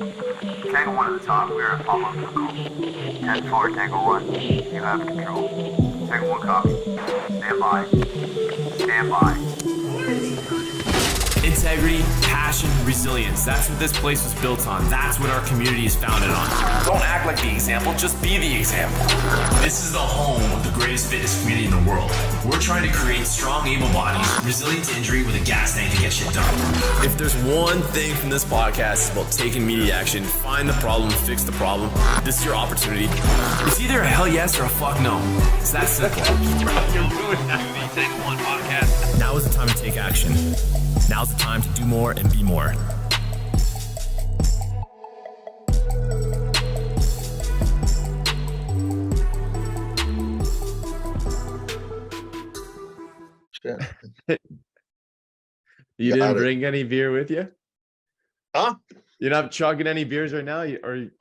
Tango 1 at the top, we are at Pablo Cool. 10-4, Tango 1, you have control. Tango 1 copy. Stand by. Stand by. Integrity, passion, resilience. That's what this place was built on. That's what our community is founded on. Don't act like the example, just be the example. This is the home of the greatest fitness community in the world. We're trying to create strong, able bodies, resilient to injury with a gas tank to get shit done. If there's one thing from this podcast, it's about taking immediate action, find the problem, fix the problem. This is your opportunity. It's either a hell yes or a fuck no. It's that simple. You're ruining the Tango 1 podcast. Now is the time to take action. Now's the time to do more and be more. You didn't bring any beer with you? Huh? You're not chugging any beers right now?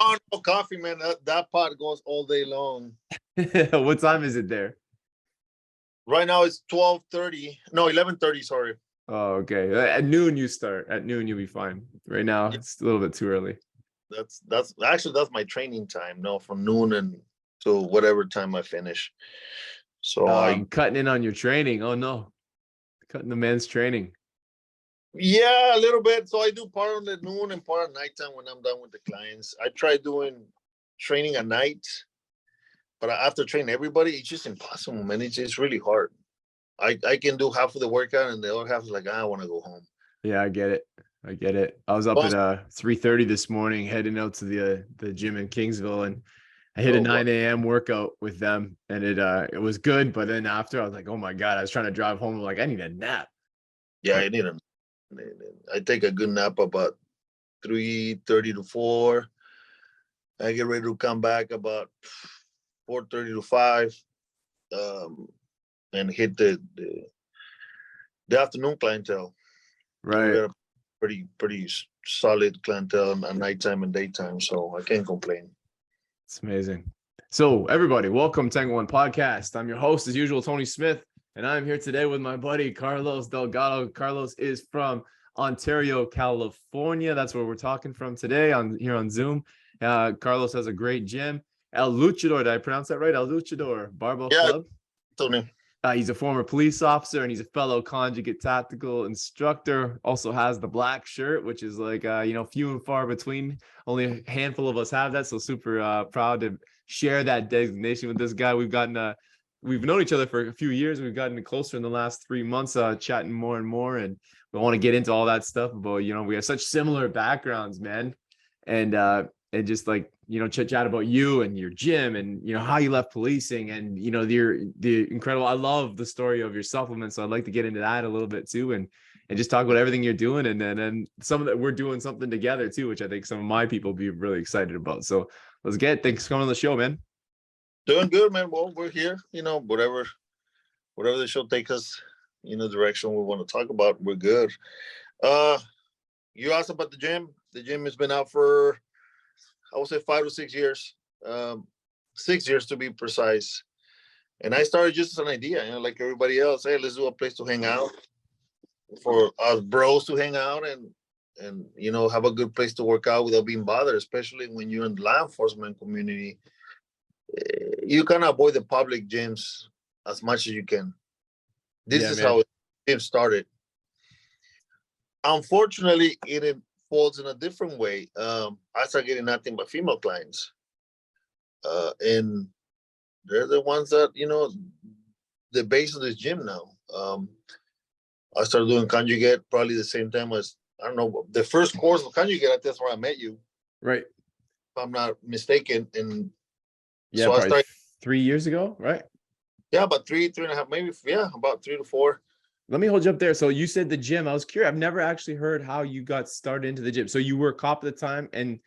Oh, no coffee, man. That pot goes all day long. What time is it there? Right now it's 12:30. No, 11:30, sorry. Oh, okay. At noon you start. At noon you'll be fine. Right now it's a little bit too early. That's my training time. No, from noon and to whatever time I finish. So I'm cutting in on your training. Oh no. Cutting the man's training. Yeah, a little bit. So I do part on the noon and part at nighttime when I'm done with the clients. I try doing training at night, but after training everybody, it's just impossible, man. It's really hard. I can do half of the workout and the other half is like, I want to go home. Yeah, I get it. I was up at 3:30 this morning heading out to the gym in Kingsville, and I hit a 9 a.m. workout with them, and it was good. But then after I was like, oh my God, I was trying to drive home. I'm like, I need a nap. Yeah, I take a good nap about 3:30 to 4. I get ready to come back about 4:30 to 5. And hit the afternoon clientele. Right. We got a pretty solid clientele at nighttime and daytime, so I can't complain. It's amazing. So everybody, welcome to Tango 1 Podcast. I'm your host as usual, Tony Smith, and I'm here today with my buddy Carlos Delgado. Carlos is from Ontario, California. That's where we're talking from today here on Zoom. Carlos has a great gym. El Luchador, did I pronounce that right? El Luchador Barbell Club. Tony. He's a former police officer and he's a fellow conjugate tactical instructor. Also has the black shirt, which is like, few and far between. Only a handful of us have that. So super proud to share that designation with this guy. We've known each other for a few years. We've gotten closer in the last 3 months, chatting more and more. And we want to get into all that stuff about, we have such similar backgrounds, man. And just like, chit chat about you and your gym and, how you left policing and, the incredible, I love the story of your supplements. So I'd like to get into that a little bit too. And just talk about everything you're doing. And then some of that we're doing something together too, which I think some of my people will be really excited about. So thanks for coming on the show, man. Doing good, man. Well, we're here, whatever the show takes us, direction we want to talk about, we're good. You asked about the gym. The gym has been out for, I would say 5 to 6 years, 6 years to be precise. And I started just as an idea, like everybody else. Hey, let's do a place to hang out for us bros to hang out and have a good place to work out without being bothered, especially when you're in the law enforcement community. You can avoid the public gyms as much as you can. This is how it started. Unfortunately, it falls in a different way. I started getting nothing but female clients. And they're the ones that, the base of this gym now. I started doing conjugate probably the same time as, I don't know, the first course of conjugate, that's where I met you. Right. If I'm not mistaken. And yeah, so I started 3 years ago, right? Yeah, about three and a half, maybe. Yeah, about 3 to 4. Let me hold you up there. So you said the gym. I was curious. I've never actually heard how you got started into the gym. So you were a cop at the time, and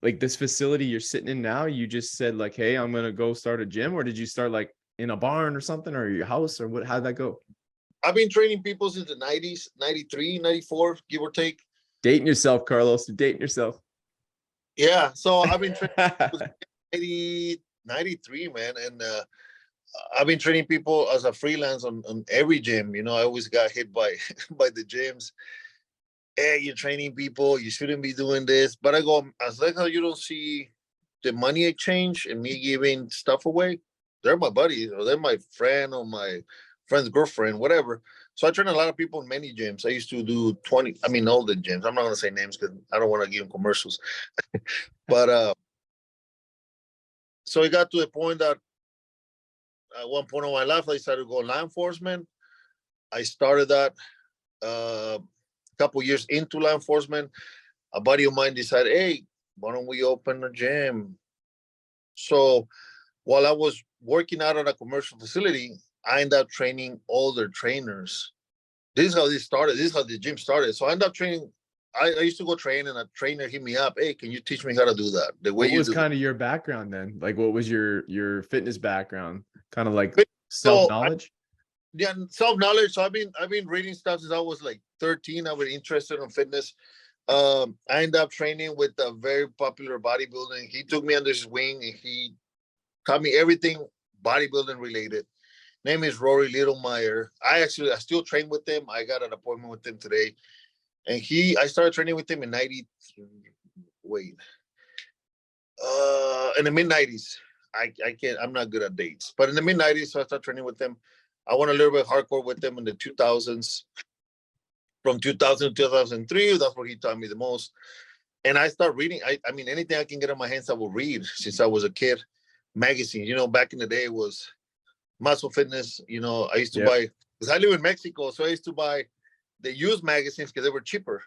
like this facility you're sitting in now, you just said like, hey, I'm going to go start a gym, or did you start like in a barn or something, or your house, or what? How'd that go? I've been training people since the 90s, 93, 94, give or take. Dating yourself, Carlos. You're dating yourself. Yeah. So I've been training 93, man. And I've been training people as a freelance on every gym. I always got hit by by the gyms. hey, you're training people, you shouldn't be doing this. But I go, as long as you don't see the money exchange and me giving stuff away, they're my buddies or they're my friend or my friend's girlfriend, whatever. So I train a lot of people in many gyms. I used to do 20, I mean, all the gyms. I'm not going to say names because I don't want to give them commercials. But so it got to the point that at one point in my life, I started to go law enforcement. I started that a couple years into law enforcement. A buddy of mine decided, hey, why don't we open a gym? So while I was working out at a commercial facility, I ended up training all their trainers. This is how this started. This is how the gym started. So I ended up training. I used to go train, and a trainer hit me up. Hey, can you teach me how to do that? The way What you was do kind of your background then? Like, what was your fitness background? Kind of like it. So self-knowledge? yeah, self-knowledge. So I've been reading stuff since I was like 13. I was interested in fitness. I ended up training with a very popular bodybuilder. He took me under his wing and he taught me everything bodybuilding related. Name is Rory Littlemeyer. I still train with him. I got an appointment with him today. And I started training with him in 90, wait, in the mid 90s. I'm not good at dates, but in the mid 90s, so I started training with him. I went a little bit hardcore with him in the 2000s. From 2000 to 2003, that's where he taught me the most. And I started reading. I mean, anything I can get in my hands, I will read since I was a kid. Magazines, back in the day it was Muscle Fitness. I used to Yep. buy, because I live in Mexico, so I used to buy the used magazines because they were cheaper.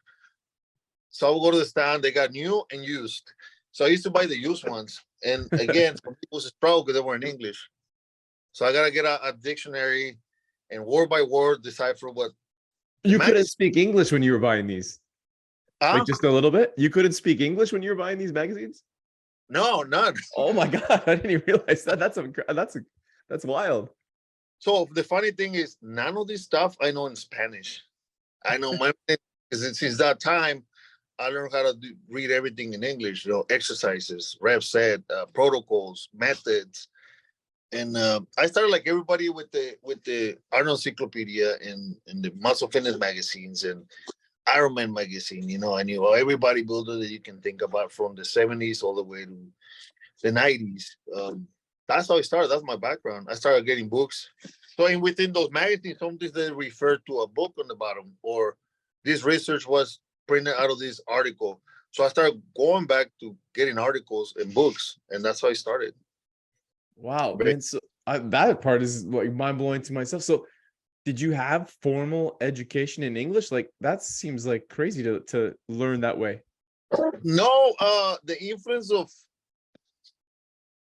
So I would go to the stand, they got new and used. So I used to buy the used ones. And again, some people struggle because they were in English. So I got to get a dictionary and word by word decipher what the You couldn't magazine. speak English when you were buying these. Like just a little bit. You couldn't speak English when you were buying these magazines. No, none. Oh my god! I didn't even realize that. That's wild. So the funny thing is, none of this stuff I know in Spanish. I know my because since that time, I learned how to read everything in English. Exercises, reps set, protocols, methods, and I started like everybody with the Arnold Encyclopedia and the Muscle Fitness magazines and Ironman magazine. I knew every bodybuilder that you can think about from the 70s all the way to the 90s. That's how I started. That's my background. I started getting books. So within those magazines, sometimes they refer to a book on the bottom, or this research was printed out of this article. So I started going back to getting articles and books, and that's how I started. Wow, man. So that part is like mind blowing to myself. So, did you have formal education in English? Like that seems like crazy to learn that way. No, the influence of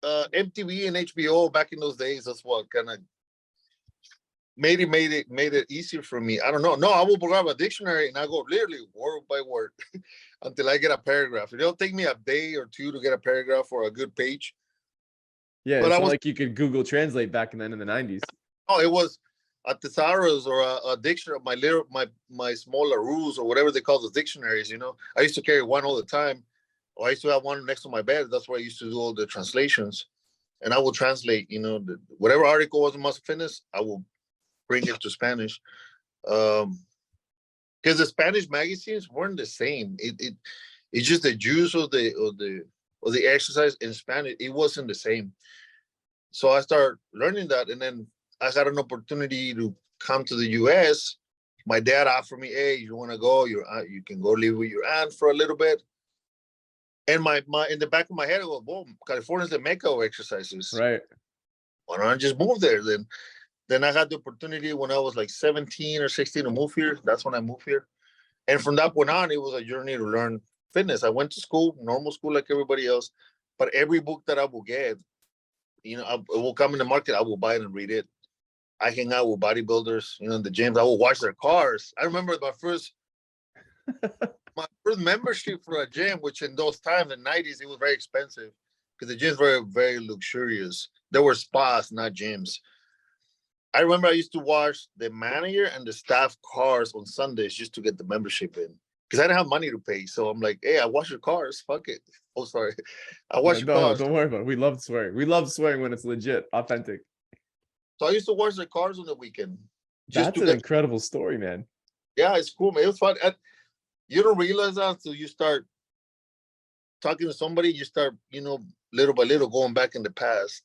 MTV and HBO back in those days, that's what kind of made it easier for me. I don't know. No, I will grab a dictionary and I go literally word by word until I get a paragraph. It'll take me a day or two to get a paragraph or a good page. Yeah, But it's I not was like you could Google Translate back then in the 90s. it was a thesaurus or a dictionary, my smaller rules or whatever they call those dictionaries. I used to carry one all the time. Or I used to have one next to my bed. That's where I used to do all the translations. And I will translate, whatever article was in Muscle Fitness, I will bring it to Spanish. Because the Spanish magazines weren't the same. It's just the juice of the exercise in Spanish. It wasn't the same. So I started learning that, and then I got an opportunity to come to the U.S. My dad offered me, "Hey, you want to go? You can go live with your aunt for a little bit." And my in the back of my head, I go, "Boom, California's the mecca of exercises. Right. Why don't I just move there?" Then I had the opportunity when I was like 17 or 16 to move here. That's when I moved here. And from that point on, it was a journey to learn fitness. I went to school, normal school like everybody else. But every book that I will get, it will come in the market. I will buy it and read it. I hang out with bodybuilders, in the gyms. I will watch their cars. I remember my first membership for a gym, which in those times, in the 90s, it was very expensive because the gyms were very luxurious. There were spas, not gyms. I remember I used to watch the manager and the staff cars on Sundays just to get the membership in because I didn't have money to pay. So I'm like, hey, I wash your cars. Fuck it. Oh, sorry. I wash your No, cars. don't worry about it. We love swearing. We love swearing when it's legit, authentic. So I used to wash their cars on the weekend. Just That's to an get. incredible story, man. Yeah, it's cool, man. It was fun. You don't realize that until you start talking to somebody. You start, little by little going back in the past.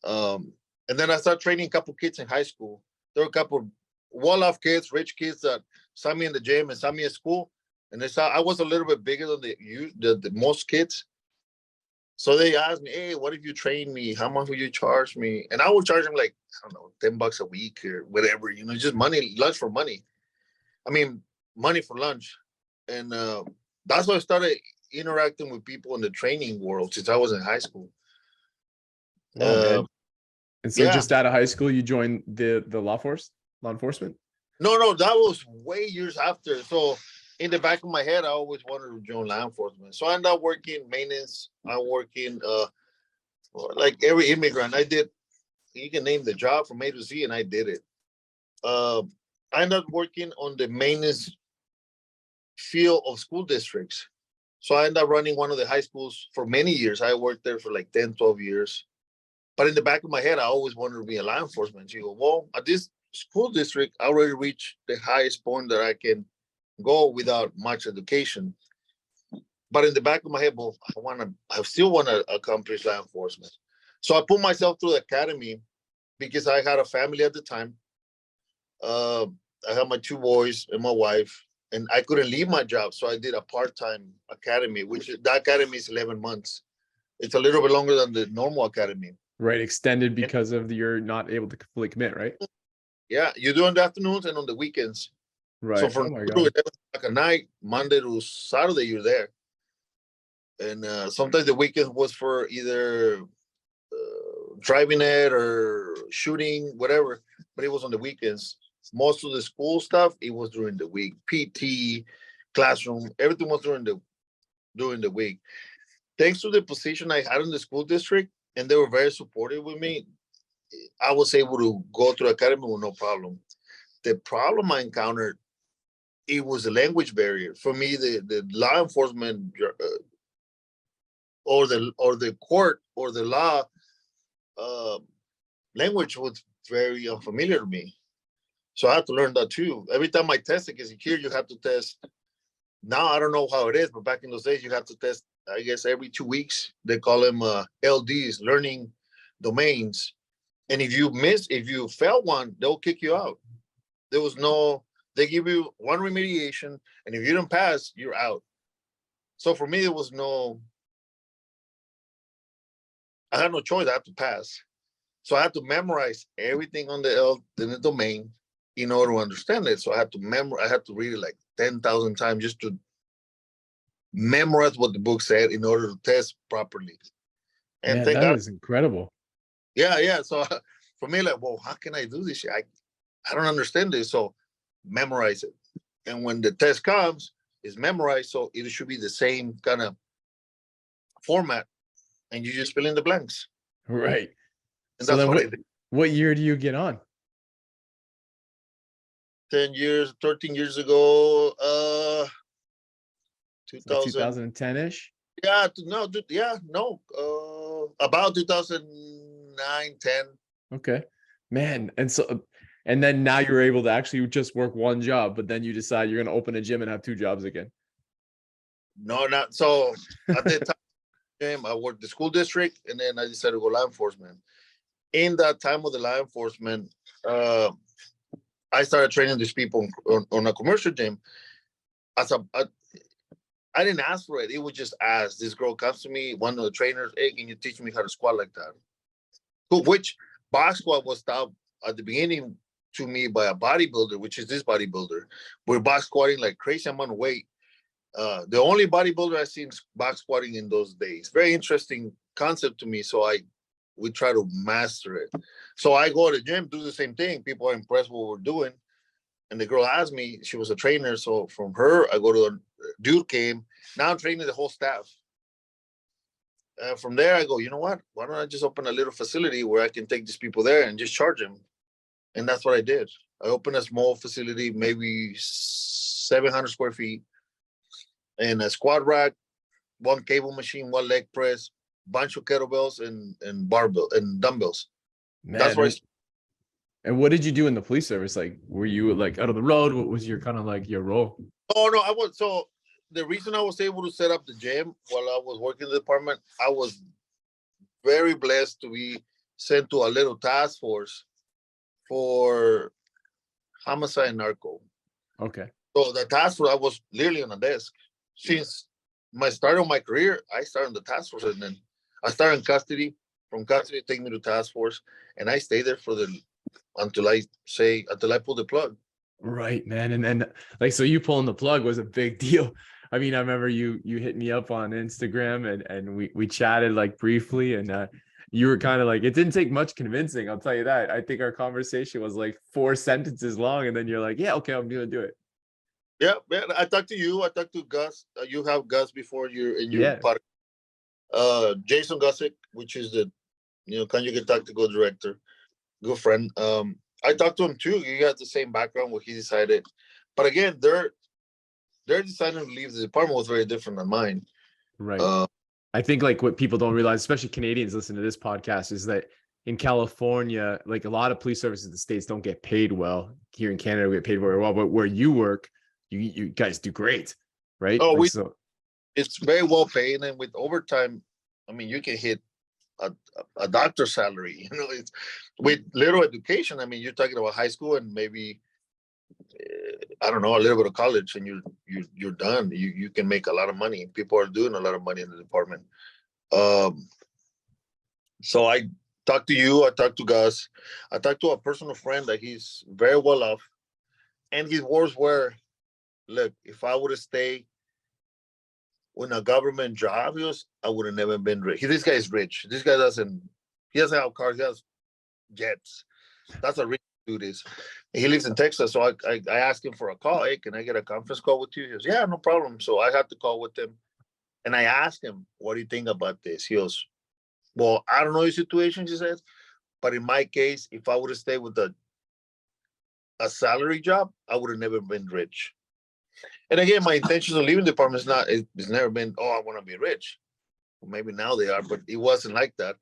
And then I started training a couple kids in high school. There were a couple well-off kids, rich kids that saw me in the gym and saw me at school. And they saw I was a little bit bigger than the most kids. So they asked me, hey, what if you train me? How much would you charge me? And I would charge them like, I don't know, $10 a week or whatever, just money, lunch for money. I mean, money for lunch. And that's why I started interacting with people in the training world since I was in high school. Wow, man. And so yeah. just out of high school, you joined the law enforcement? No, that was way years after. So in the back of my head, I always wanted to join law enforcement. So I ended up working maintenance. I work in like every immigrant. I did, you can name the job from A to Z, and I did it. I ended up working on the maintenance field of school districts. So I ended up running one of the high schools for many years. I worked there for like 10, 12 years. But in the back of my head, I always wanted to be a law enforcement. You go, well, at this school district, I already reached the highest point that I can go without much education. But in the back of my head, well, I still want to accomplish law enforcement. So I put myself through the academy because I had a family at the time. I had my 2 boys and my wife, and I couldn't leave my job. So I did a part-time academy, which that academy is 11 months. It's a little bit longer than the normal academy. Right, extended because of you're not able to fully commit, right? Yeah, you do on the afternoons and on the weekends. Right. So from 2 to 11 o'clock at night, Monday to Saturday, you're there. And sometimes the weekend was for either driving it or shooting, whatever. But it was on the weekends. Most of the school stuff, it was during the week. PT, classroom, everything was during the week. Thanks to the position I had in the school district, and they were very supportive with me, I was able to go to the academy with no problem. The problem I encountered, it was a language barrier. For me, the law enforcement or the court or the law language was very unfamiliar to me. So I had to learn that too. Every time I tested, because here you have to test. Now I don't know how it is, but back in those days, you have to test, I guess, every 2 weeks. They call them LDs, learning domains. And if you fail one, they'll kick you out. They give you one remediation, and if you don't pass, you're out. So for me, I had no choice. I had to pass. So I had to memorize everything on the domain in order to understand it. So I had to read it like 10,000 times just to memorize what the book said in order to test properly. And that is incredible. Yeah. So for me, like, well, how can I do this shit? I don't understand this. So memorize it. And when the test comes, it's memorized. So it should be the same kind of format. And you just fill in the blanks. Right. And so that's then what I did. What year do you get on? 13 years ago, 2010-ish? Yeah, about 2009, 10. Okay, man. And then now you're able to actually just work one job, but then you decide you're going to open a gym and have 2 jobs again. No, not so. At that time, I worked the school district, and then I decided to go law enforcement. In that time of the law enforcement, I started training these people on a commercial gym. I didn't ask for it. It was just asked. This girl comes to me, one of the trainers, hey, can you teach me how to squat like that? Which box squat was taught at the beginning to me by a bodybuilder, which is this bodybuilder. We're box squatting like crazy amount of weight. The only bodybuilder I've seen box squatting in those days. Very interesting concept to me. So we try to master it. So I go to the gym, do the same thing. People are impressed with what we're doing. And the girl asked me, she was a trainer. So from her, I go to a dude came. Now I'm training the whole staff. From there, I go, you know what? Why don't I just open a little facility where I can take these people there and just charge them? And that's what I did. I opened a small facility, maybe 700 square feet, and a squat rack, one cable machine, one leg press, bunch of kettlebells and barbell and dumbbells. Man, that's where And what did you do in the police service? Like, were you like out of the road? What was your kind of like your role? Oh no, I was so the reason I was able to set up the gym while I was working in the department, I was very blessed to be sent to a little task force for homicide and narco. Okay. So the task force, I was literally on a desk. Since my start of my career, I started in the task force, and then I started in custody. From custody, take me to task force, and I stayed there for the until I pull the plug. Right, man. And then like, so you pulling the plug was a big deal. I mean, I remember you hit me up on Instagram and we chatted like briefly, and you were kind of like, it didn't take much convincing, I'll tell you that. I think our conversation was like 4 sentences long, and then you're like, yeah, okay, I'm gonna do it. Yeah, man. I talked to you. I talked to Gus. You have Gus before you in your Yeah. part. Jason Gusick, which is the conjugate tactical director, good friend. I talked to him too. He has the same background. What he decided, but again, their deciding to leave the department was very different than mine. Right. I think like what people don't realize, especially Canadians listening to this podcast, is that in California, like a lot of police services in the States don't get paid well. Here in Canada, we get paid very well, but where you work, you guys do great, right? Oh, Like, so it's very well paid, and with overtime, I mean, you can hit a doctor's salary. It's with little education. I mean, you're talking about high school and maybe I don't know, a little bit of college, and you're done. You can make a lot of money. People are doing a lot of money in the department. Um, so I talked to you. I talked to Gus. I talked to a personal friend that he's very well off, and his words were, "Look, if I would have stayed in a government job, I would have never been rich. This guy is rich. This guy doesn't. He doesn't have cars. He has jets. That's a rich dude is. He lives in Texas, so I asked him for a call. Hey, can I get a conference call with you? He goes, yeah, no problem. So I had to call with him, and I asked him, what do you think about this? He goes, well, I don't know your situation, he says, but in my case, if I would have stayed with a salary job, I would have never been rich. And again, my intentions of leaving the department it's never been, oh, I want to be rich. Well, maybe now they are, but it wasn't like that.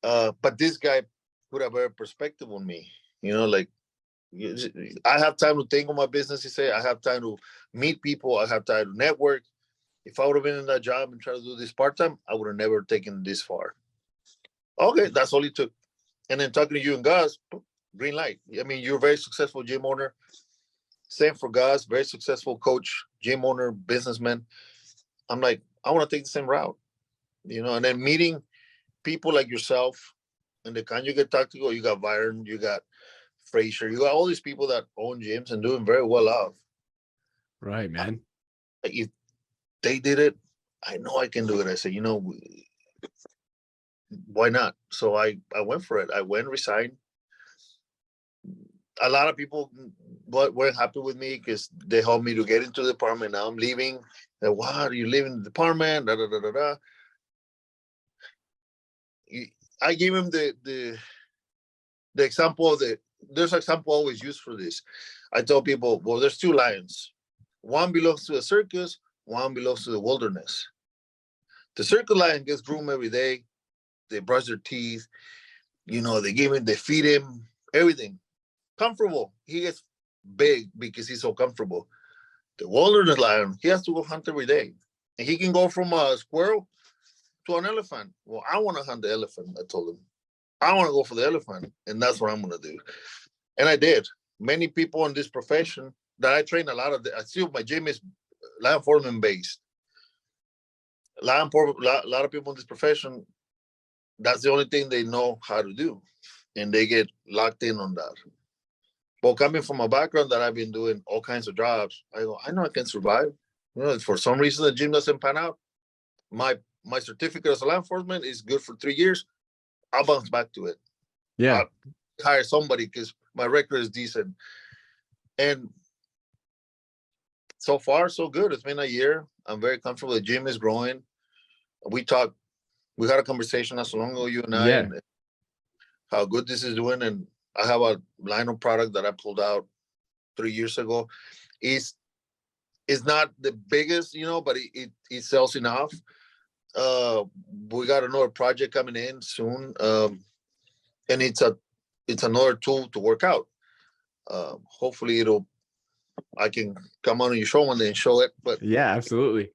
But this guy put a better perspective on me. Like I have time to think on my business. He said, I have time to meet people. I have time to network. If I would have been in that job and tried to do this part time, I would have never taken this far. Okay, that's all it took. And then talking to you and Gus, green light. I mean, you're a very successful gym owner. Same for Gus, very successful coach, gym owner, businessman. I'm like, I want to take the same route, and then meeting people like yourself and the conjugate tactical, you got Byron, you got Frazier, you got all these people that own gyms and doing very well off. right, man. If they did it, I know I can do it. I said, why not? So I went for it. I went, resigned. A lot of people weren't happy with me because they helped me to get into the department. Now I'm leaving. They're, why are you leaving the department? Da, da, da, da, da. I gave him the example of there's an example always used for this. I tell people, well, there's two lions. One belongs to the circus, one belongs to the wilderness. The circus lion gets groomed every day. They brush their teeth. They feed him everything. Comfortable. He gets big because he's so comfortable. The wilderness lion, he has to go hunt every day. And he can go from a squirrel to an elephant. Well, I want to hunt the elephant, I told him. I want to go for the elephant, and that's what I'm going to do. And I did. Many people in this profession that I train a lot of, I still, my gym is law enforcement based. A lot of people in this profession, that's the only thing they know how to do. And they get locked in on that. But coming from a background that I've been doing all kinds of jobs, I go, I know I can survive. For some reason, the gym doesn't pan out. My certificate as a law enforcement is good for 3 years. I'll bounce back to it. Yeah. I'll hire somebody because my record is decent. And so far, so good. It's been a year. I'm very comfortable. The gym is growing. We had a conversation not so long ago, you and I, and how good this is doing. And I have a line of product that I pulled out 3 years ago. It's not the biggest, but it sells enough. We got another project coming in soon, and it's another tool to work out. Hopefully it'll I can come on your show one day and show it, but Yeah, absolutely.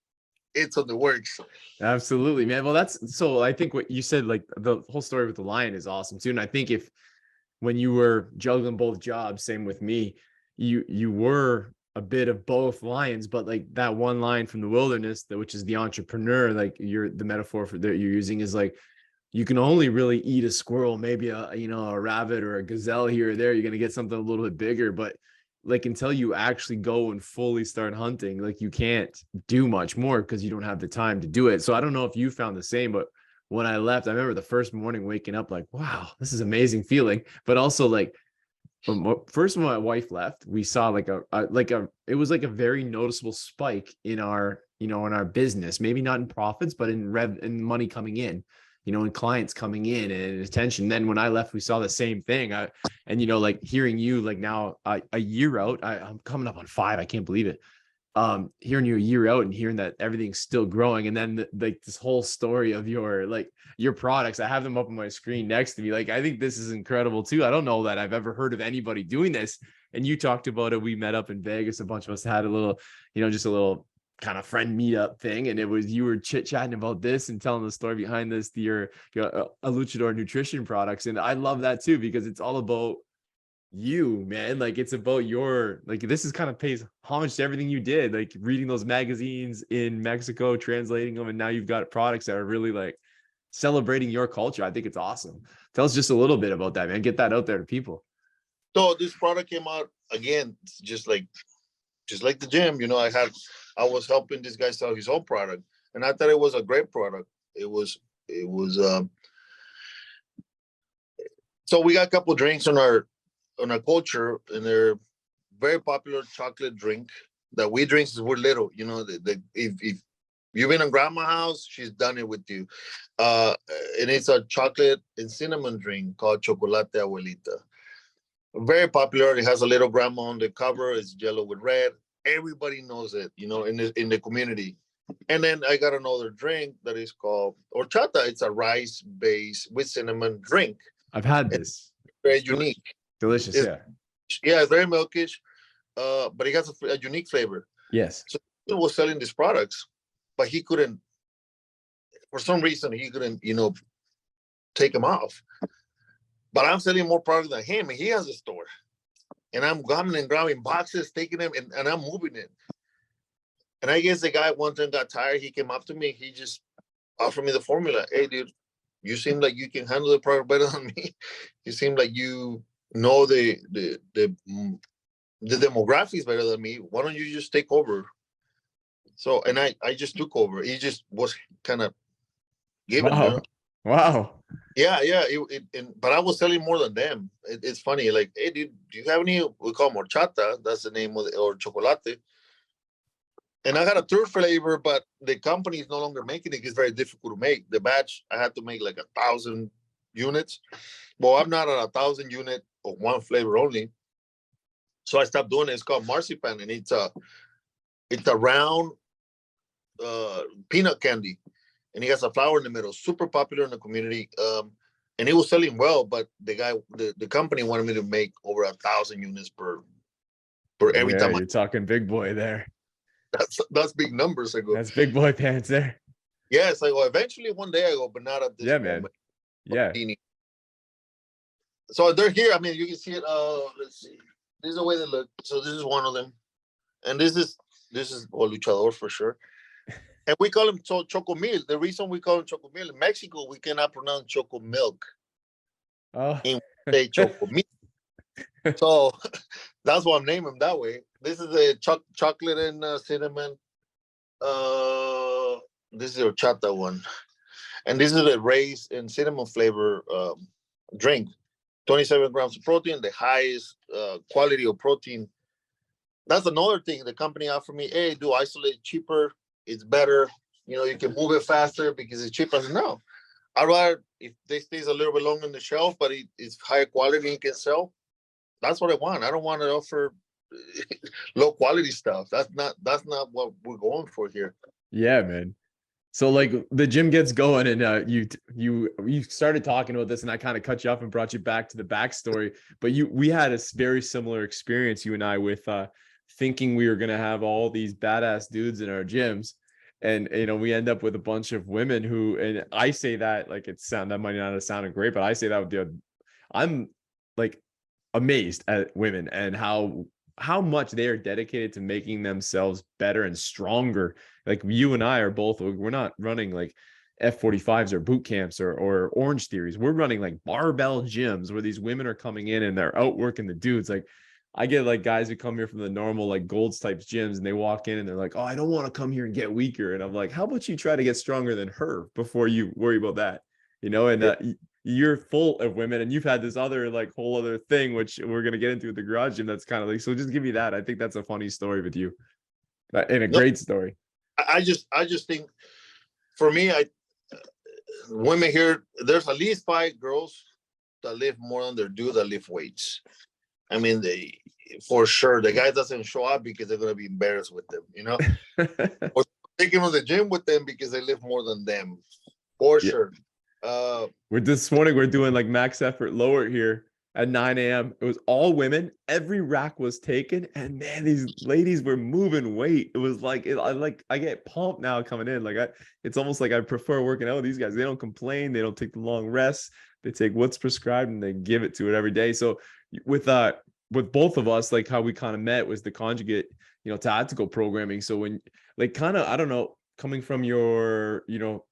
it's on the works. Absolutely, man. Well, that's so I think what you said, like the whole story with the lion is awesome too. And I think if when you were juggling both jobs, same with me, you were a bit of both lions, but like that one line from the wilderness, that which is the entrepreneur, like you're the metaphor for that you're using is like you can only really eat a squirrel, maybe a rabbit or a gazelle here or there. You're gonna get something a little bit bigger, but like until you actually go and fully start hunting, like you can't do much more because you don't have the time to do it. So I don't know if you found the same, but when I left, I remember the first morning waking up like, wow, this is amazing feeling. But also like first when my wife left, we saw like it was like a very noticeable spike in our, in our business, maybe not in profits, but in and money coming in, and clients coming in and attention. Then when I left, we saw the same thing. And like hearing you like now a year out, I'm coming up on 5. I can't believe it. Hearing you a year out and hearing that everything's still growing, and then like this whole story of your products, I have them up on my screen next to me. Like, I think this is incredible too. I don't know that I've ever heard of anybody doing this. And you talked about it. We met up in Vegas. A bunch of us had a little, just a little kind of friend meetup thing. And it was, you were chit chatting about this and telling the story behind this, your a Luchador nutrition products. And I love that too, because it's all about you, man. Like it's about your, like, this is kind of pays homage to everything you did, like reading those magazines in Mexico, translating them, and now you've got products that are really like celebrating your culture. I think it's awesome. Tell us just a little bit about that, man. Get that out there to people. So this product came out again, just like the gym. I was helping this guy sell his own product, and I thought it was a great product. It was so we got a couple drinks on our culture, and they're very popular chocolate drink that we drink since we're little. If you've been in grandma's house, she's done it with you. And it's a chocolate and cinnamon drink called Chocolate Abuelita. Very popular. It has a little grandma on the cover. It's yellow with red. Everybody knows it, in the community. And then I got another drink that is called horchata. It's a rice base with cinnamon drink. I've had this. It's very unique. Delicious. Yeah, it's very milkish, but it has a unique flavor. Yes. So he was selling these products, but he couldn't, for some reason, take them off. But I'm selling more product than him, and he has a store. And I'm coming and grabbing boxes, taking them, and I'm moving it. And I guess the guy one time got tired. He came up to me. He just offered me the formula. Hey, dude, you seem like you can handle the product better than me. You seem like you know the demographics better than me. Why don't you just take over? So, and I just took over. He just was kind of giving. Wow. Yeah. But I was selling more than them. It's funny. Like, hey, dude, do you have any? We call them horchata. That's the name of or chocolate. And I had a third flavor, but the company is no longer making it. It's very difficult to make. The batch, I had to make like 1,000 units. Well, I'm not on 1,000 unit of one flavor only. So I stopped doing it. It's called marzipan, and it's a round peanut candy, and it has a flower in the middle. Super popular in the community, and it was selling well. But the company wanted me to make over 1,000 units per every time. You're talking big boy there. That's big numbers. I go. That's big boy pants there. Yes, I go. Eventually, one day I go, but not at this moment. Yeah. So they're here. I mean, you can see it. Let's see. This is the way they look. So this is one of them, and this is Luchador for sure. And we call them chocomil. The reason we call them chocomil in Mexico, we cannot pronounce choco milk. Oh. And we say chocomil. So that's why I'm naming them that way. This is a chocolate and cinnamon. This is the horchata one, and this is a rice and cinnamon flavor drink. 27 grams of protein, the highest quality of protein. That's another thing the company offered me. Hey, do isolate cheaper? It's better. You can move it faster because it's cheaper. I said, no, I'd rather if they stays a little bit longer on the shelf, but it's higher quality and can sell. That's what I want. I don't want to offer low quality stuff. That's not what we're going for here. Yeah, man. So like the gym gets going, and you started talking about this, and I kind of cut you off and brought you back to the backstory. But we had a very similar experience, you and I, with thinking we were going to have all these badass dudes in our gyms. And, you know, we end up with a bunch of women who, and I say that like that might not have sounded great, but I say that with I'm like amazed at women and how much they are dedicated to making themselves better and stronger. Like you and I are both, we're not running like F45s or boot camps or Orange Theories. We're running like barbell gyms where these women are coming in and they're outworking the dudes. Like I get like guys who come here from the normal like Golds types gyms and they walk in and they're like, oh, I don't want to come here and get weaker. And I'm like, how about you try to get stronger than her before you worry about that? You know, and you're full of women and you've had this other like whole other thing, which we're going to get into with the garage gym. That's kind of like, so just give me that. I think that's a funny story with you and a great story. I just think for me, women here, there's at least 5 girls that live more than their dudes that lift weights. I mean, for sure, the guy doesn't show up because they're going to be embarrassed with them, you know, or taking on the gym with them because they live more than them, for sure. This morning, we're doing like max effort lower here at 9 a.m. It was all women. Every rack was taken. And man, these ladies were moving weight. It was like, I get pumped now coming in. Like it's almost like I prefer working out with these guys. They don't complain. They don't take the long rests. They take what's prescribed and they give it to it every day. So with both of us, like how we kind of met was the conjugate, you know, tactical programming. So when like kind of, I don't know, coming from your, you know,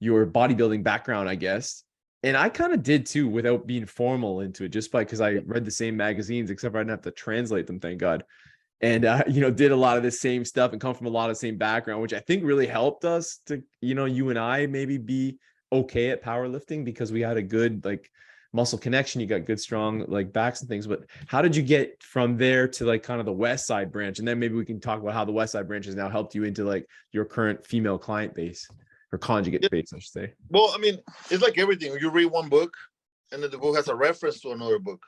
your bodybuilding background, I guess. And I kind of did too, without being formal into it, just because I read the same magazines, except for I didn't have to translate them, thank God. And, you know, did a lot of the same stuff and come from a lot of the same background, which I think really helped us to, you know, you and I maybe be okay at powerlifting because we had a good like muscle connection. You got good, strong like backs and things. But how did you get from there to like kind of the West Side branch? And then maybe we can talk about how the West Side branch has now helped you into like your current female client base. Or conjugate base, I should say. Well, I mean, it's like everything. You read one book, and then the book has a reference to another book.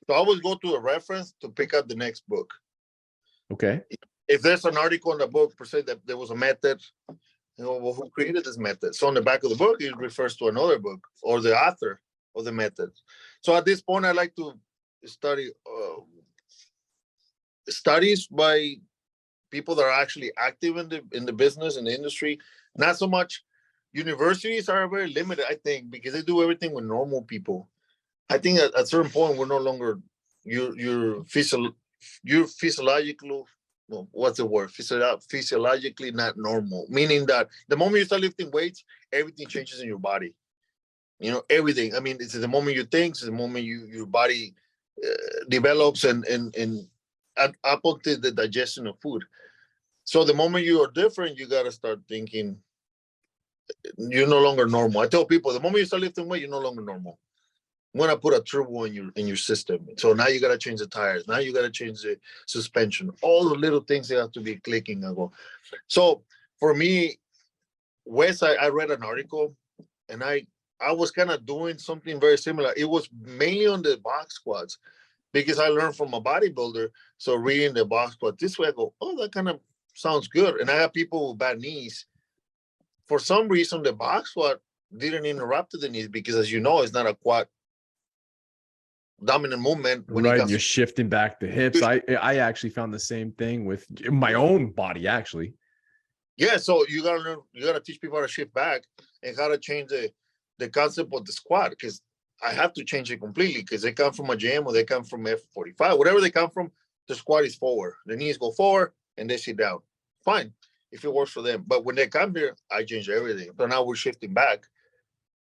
So I always go to a reference to pick up the next book. Okay. If there's an article in the book, per se, that there was a method, you know, well, who created this method? So on the back of the book, it refers to another book or the author of the method. So at this point, I like to study studies by people that are actually active in the business and the industry. Not so much. Universities are very limited, I think, because they do everything with normal people. I think at a certain point, we're no longer you're physiologically, well, what's the word? Physiologically not normal, meaning that the moment you start lifting weights, everything changes in your body. You know, everything. I mean, it's the moment you think, it's the moment your body develops and up until the digestion of food. So the moment you are different, you got to start thinking you're no longer normal. I tell people the moment you start lifting weight, you're no longer normal. I'm gonna put a turbo in your system. So now you gotta change the tires. Now you gotta change the suspension. All the little things that have to be clicking and go. So for me, Wes, I read an article, and I was kind of doing something very similar. It was mainly on the box squats because I learned from a bodybuilder. So reading the box squat this way, I go, oh, that kind of sounds good. And I have people with bad knees. For some reason, the box squat didn't interrupt the knees because, as you know, it's not a quad dominant movement. When right, you're shifting back the hips. I actually found the same thing with my own body, actually. Yeah, so you gotta learn. You gotta teach people how to shift back and how to change the concept of the squat, because I have to change it completely because they come from a gym or they come from F45, whatever they come from. The squat is forward. The knees go forward and they sit down. Fine. If it works for them. But when they come here, I change everything. So now we're shifting back.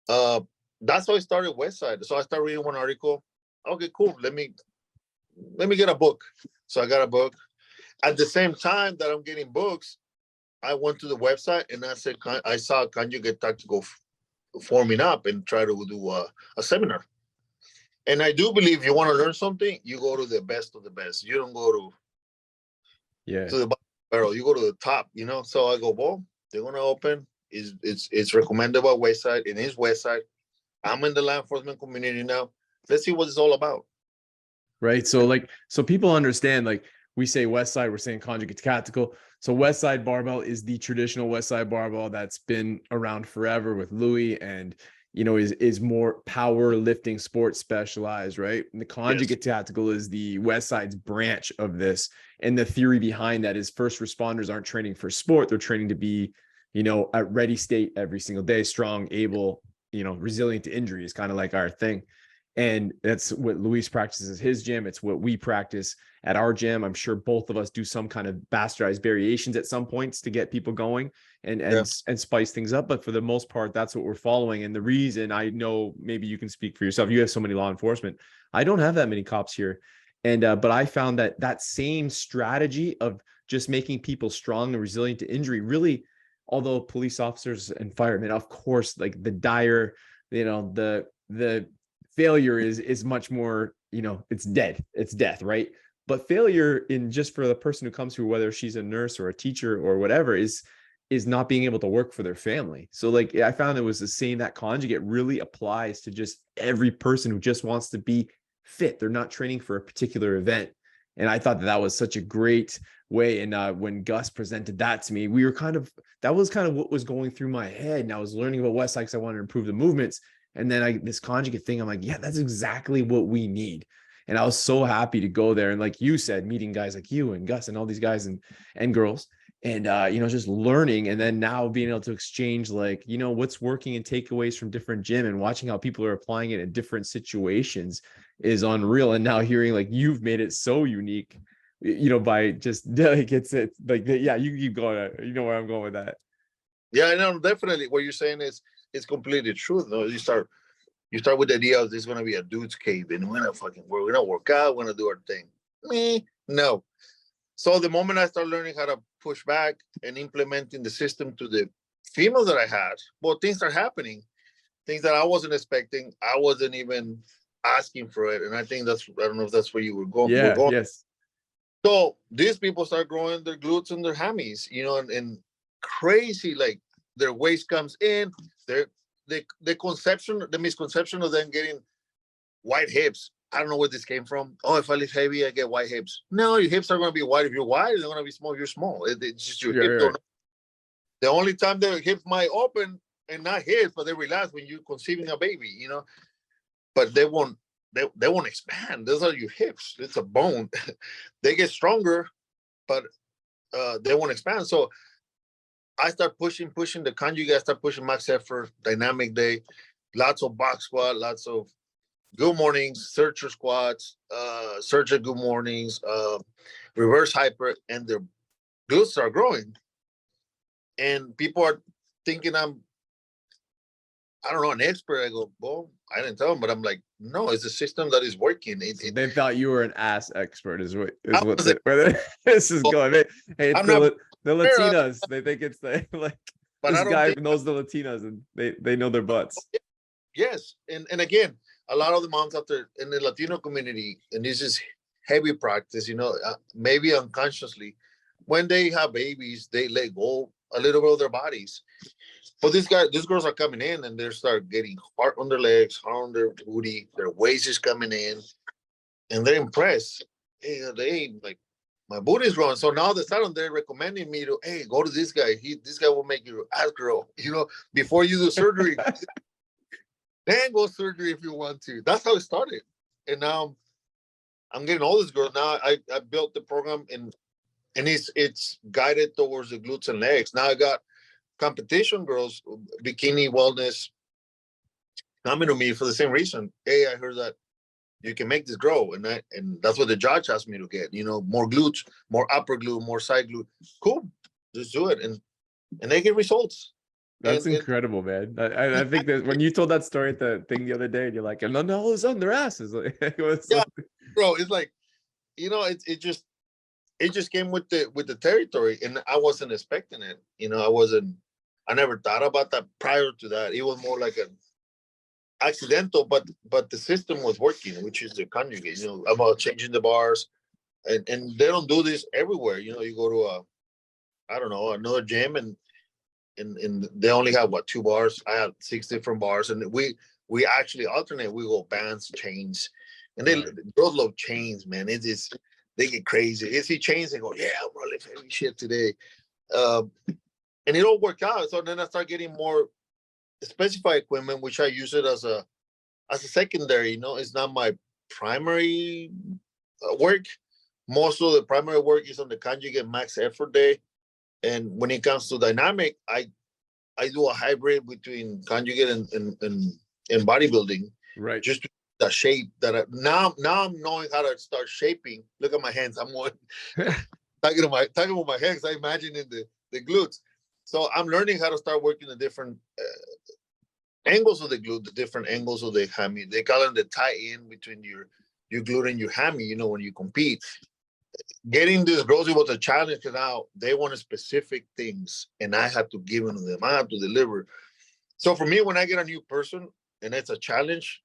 That's how I started Westside. So I started reading one article. Okay, cool. Let me get a book. So I got a book. At the same time that I'm getting books, I went to the website and I said, I saw Conjugate Tactical forming up and try to do a seminar. And I do believe if you want to learn something, you go to the best of the best. You don't go to the barrel. You go to the top, you know. So I go, well, they're gonna open. It's recommended by Westside. It is Westside. I'm in the law enforcement community now. Let's see what it's all about. Right. So so people understand, like we say Westside, we're saying Conjugate Tactical. So Westside Barbell is the traditional Westside Barbell that's been around forever with Louis. And, is more powerlifting sports specialized, right? And the conjugate tactical is the West Side's branch of this. And the theory behind that is first responders aren't training for sport. They're training to be, at ready state every single day, strong, able, resilient to injury is kind of like our thing. And that's what Luis practices at his gym. It's what we practice at our gym. I'm sure both of us do some kind of bastardized variations at some points to get people going and spice things up. But for the most part, that's what we're following. And the reason, I know, maybe you can speak for yourself, you have so many law enforcement. I don't have that many cops here. And but I found that same strategy of just making people strong and resilient to injury really, although police officers and firemen, of course, like the dire, the failure is much more, it's death, right? But failure in just for the person who comes through, whether she's a nurse or a teacher or whatever, is not being able to work for their family. So like I found it was the same, that conjugate really applies to just every person who just wants to be fit. They're not training for a particular event. And I thought that was such a great way. And when Gus presented that to me, that was kind of what was going through my head. And I was learning about Westside because I wanted to improve the movements. And then this conjugate thing, I'm like, yeah, that's exactly what we need. And I was so happy to go there. And like you said, meeting guys like you and Gus and all these guys and girls, and just learning, and then now being able to exchange what's working and takeaways from different gym, and watching how people are applying it in different situations is unreal. And now hearing like you've made it so unique, by just like you keep going, where I'm going with that. Yeah, I know, definitely what you're saying is completely true. Though you start with the idea of this is gonna be a dude's cave and we're gonna work out, we're gonna do our thing. Me, no. So the moment I started learning how to push back and implementing the system to the females that I had, well, things are happening, things that I wasn't expecting. I wasn't even asking for it. And I think I don't know if that's where you were going. Yeah, yes. So these people start growing their glutes and their hammies, and crazy, like their waist comes in, the misconception of them getting white hips. I don't know where this came from. Oh, if I lift heavy, I get white hips. No, your hips are going to be wide. If you're wide, they're going to be small if you're small. It's just your hip. Right. The only time their hips might open and not hips, but they relax when you're conceiving a baby, But they won't expand. Those are your hips. It's a bone. They get stronger, but they won't expand. So I start pushing the conjugate. I start pushing max effort, dynamic day, lots of box squat, lots of good mornings, searcher squats, searcher good mornings, reverse hyper, and their glutes are growing. And people are thinking I don't know, an expert. I go, well, I didn't tell them, but I'm like, no, it's a system that is working. They thought you were an ass expert, where this is going. Hey, it's the Latinas. They think it's but this guy knows the Latinas, and they know their butts. Yes, and again, a lot of the moms out there in the Latino community, and this is heavy practice, maybe unconsciously, when they have babies, they let go a little bit of their bodies. But these girls are coming in and they start getting hard on their legs, hard on their booty, their waist is coming in, and they're impressed. Hey, they like, my booty is growing. So now they're recommending me to, hey, go to this guy. This guy will make your ass grow, before you do surgery. Then go surgery if you want to. That's how it started. And now I'm getting all these girls. Now I built the program and it's guided towards the glutes and legs. Now I got competition girls, bikini wellness, coming to me for the same reason. Hey, I heard that you can make this grow. And that's what the judge asked me to get, more glutes, more upper glute, more side glute. Cool. Just do it. And they get results. That's incredible, man. I think that when you told that story at the thing the other day, and you're like, and no, it's on their asses. Bro, it's like, it just came with the territory, and I wasn't expecting it. I never thought about that prior to that. It was more like an accidental, but the system was working, which is the conjugate, about changing the bars, and they don't do this everywhere. You go to another gym and they only have 2 bars. I had 6 different bars, and we actually alternate. We go bands, chains, and girls love chains, man. It is, they get crazy. They see chains and go, yeah, I'm gonna lift heavy shit today, and it all worked out. So then I start getting more specify equipment, which I use it as a secondary. It's not my primary work. Most of the primary work is on the conjugate max effort day, and when it comes to dynamic, I do a hybrid between conjugate and bodybuilding, Right. just to the shape that now I'm knowing how to start shaping. Look at my hands. I'm talking with my hands. I imagine in the glutes. So I'm learning how to start working the different angles of the glute, the different angles of the hammy. They call them the tie-in between your glute and your hammy. When you compete, getting this girls, it was a challenge because now they wanted specific things, and I had to give them to them. I have to deliver. So for me, when I get a new person and it's a challenge,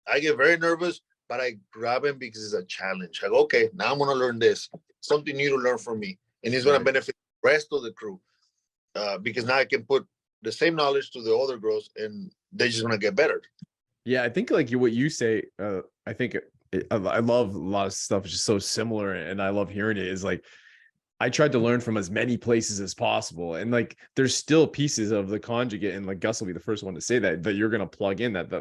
I get very nervous, but I grab him because it's a challenge. I go, okay, now I'm going to learn this, something new to learn from me, and it's going to benefit the rest of the crew because now I can put the same knowledge to the other girls, and they're just going to get better. Yeah, I think like what you say, I think I love a lot of stuff. It's just so similar, and I love hearing it. Is like I tried to learn from as many places as possible, and like there's still pieces of the conjugate, and like Gus will be the first one to say that you're gonna plug in that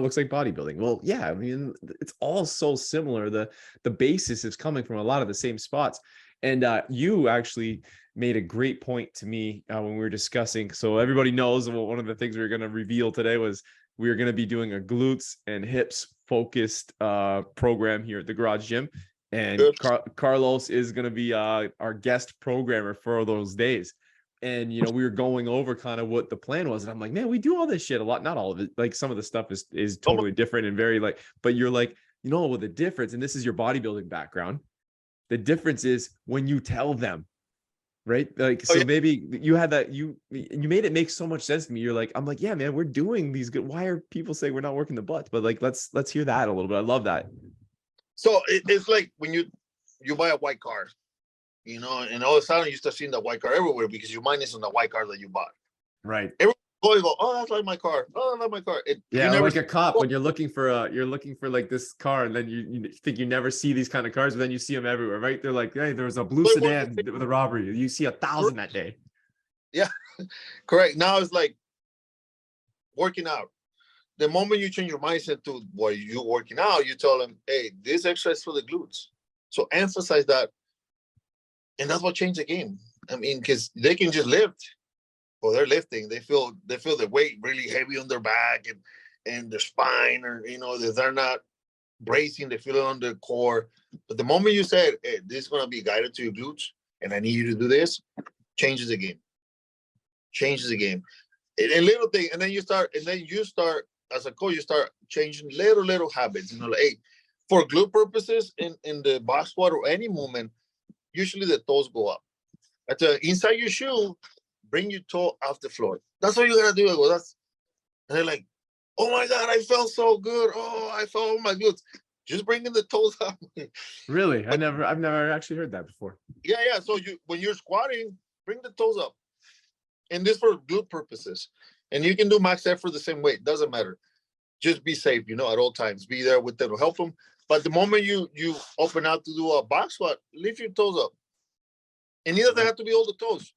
looks like bodybuilding. Well, yeah, I mean it's all so similar. The basis is coming from a lot of the same spots, and you actually made a great point to me when we were discussing. So everybody knows one of the things we were going to reveal today was we are going to be doing a glutes and hips focused program here at the Garage Gym. And Carlos is going to be our guest programmer for those days. And, we were going over kind of what the plan was. And I'm like, man, we do all this shit a lot. Not all of it. Like some of the stuff is totally different and very like, but you're like, well, the difference, and this is your bodybuilding background. The difference is when you tell them, right? Like, so maybe you had that, you made it make so much sense to me. You're like, I'm like, yeah, man, we're doing these good. Why are people saying we're not working the butts? But like, let's hear that a little bit. I love that. So it's like when you buy a white car, and all of a sudden you start seeing the white car everywhere because your mind is on the white car that you bought. Right. Everybody go, oh, that's like my car. Oh, that's my car. Yeah, like a cop when you're looking for like this car, and then you think you never see these kind of cars, but then you see them everywhere, right? They're like, hey, there was a blue sedan with a robbery. You see 1,000 that day. Yeah, correct. Now it's like working out. The moment you change your mindset to what you're working out, you tell them, hey, this exercise for the glutes. So emphasize that. And that's what changed the game. I mean, because they can just lift. Well, they're lifting. They feel the weight really heavy on their back and their spine, or they're not bracing. They feel it on their core. But the moment you said, hey, this is gonna be guided to your glutes, and I need you to do this, changes the game. Changes the game. And little thing, and then you start as a coach, you start changing little habits. Like, hey, for glute purposes, in the box squat or any movement, usually the toes go up. At the inside your shoe, bring your toe off the floor. That's what you gotta do. And they're like, oh my God, I felt so good. Oh, I felt all my glutes. Just bringing the toes up. Really? I've never actually heard that before. Yeah. So when you're squatting, bring the toes up. And this for glute purposes. And you can do max effort the same way. It doesn't matter. Just be safe, at all times. Be there with them to help them. But the moment you open out to do a box squat, lift your toes up. And it doesn't have to be all the toes.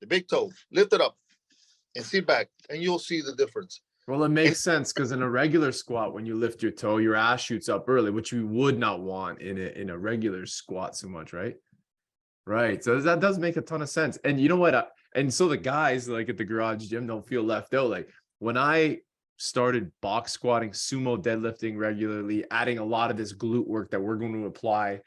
The big toe, lift it up and sit back, and you'll see the difference. Well, it makes sense because in a regular squat, when you lift your toe, your ass shoots up early, which you would not want in a regular squat so much, right? Right. So that does make a ton of sense. And you know what? And so the guys like at the Garage Gym don't feel left out. Like when I started box squatting, sumo deadlifting regularly, adding a lot of this glute work that we're going to apply,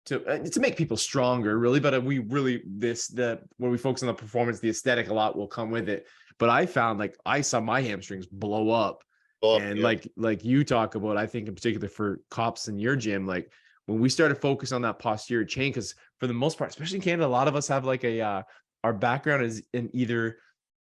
to make people stronger, really. But we really when we focus on the performance, the aesthetic a lot will come with it. But I found like I saw my hamstrings blow up. Like you talk about, I think in particular for cops in your gym, like when we started focus on that posterior chain, because for the most part, especially in Canada, a lot of us have like our background is in either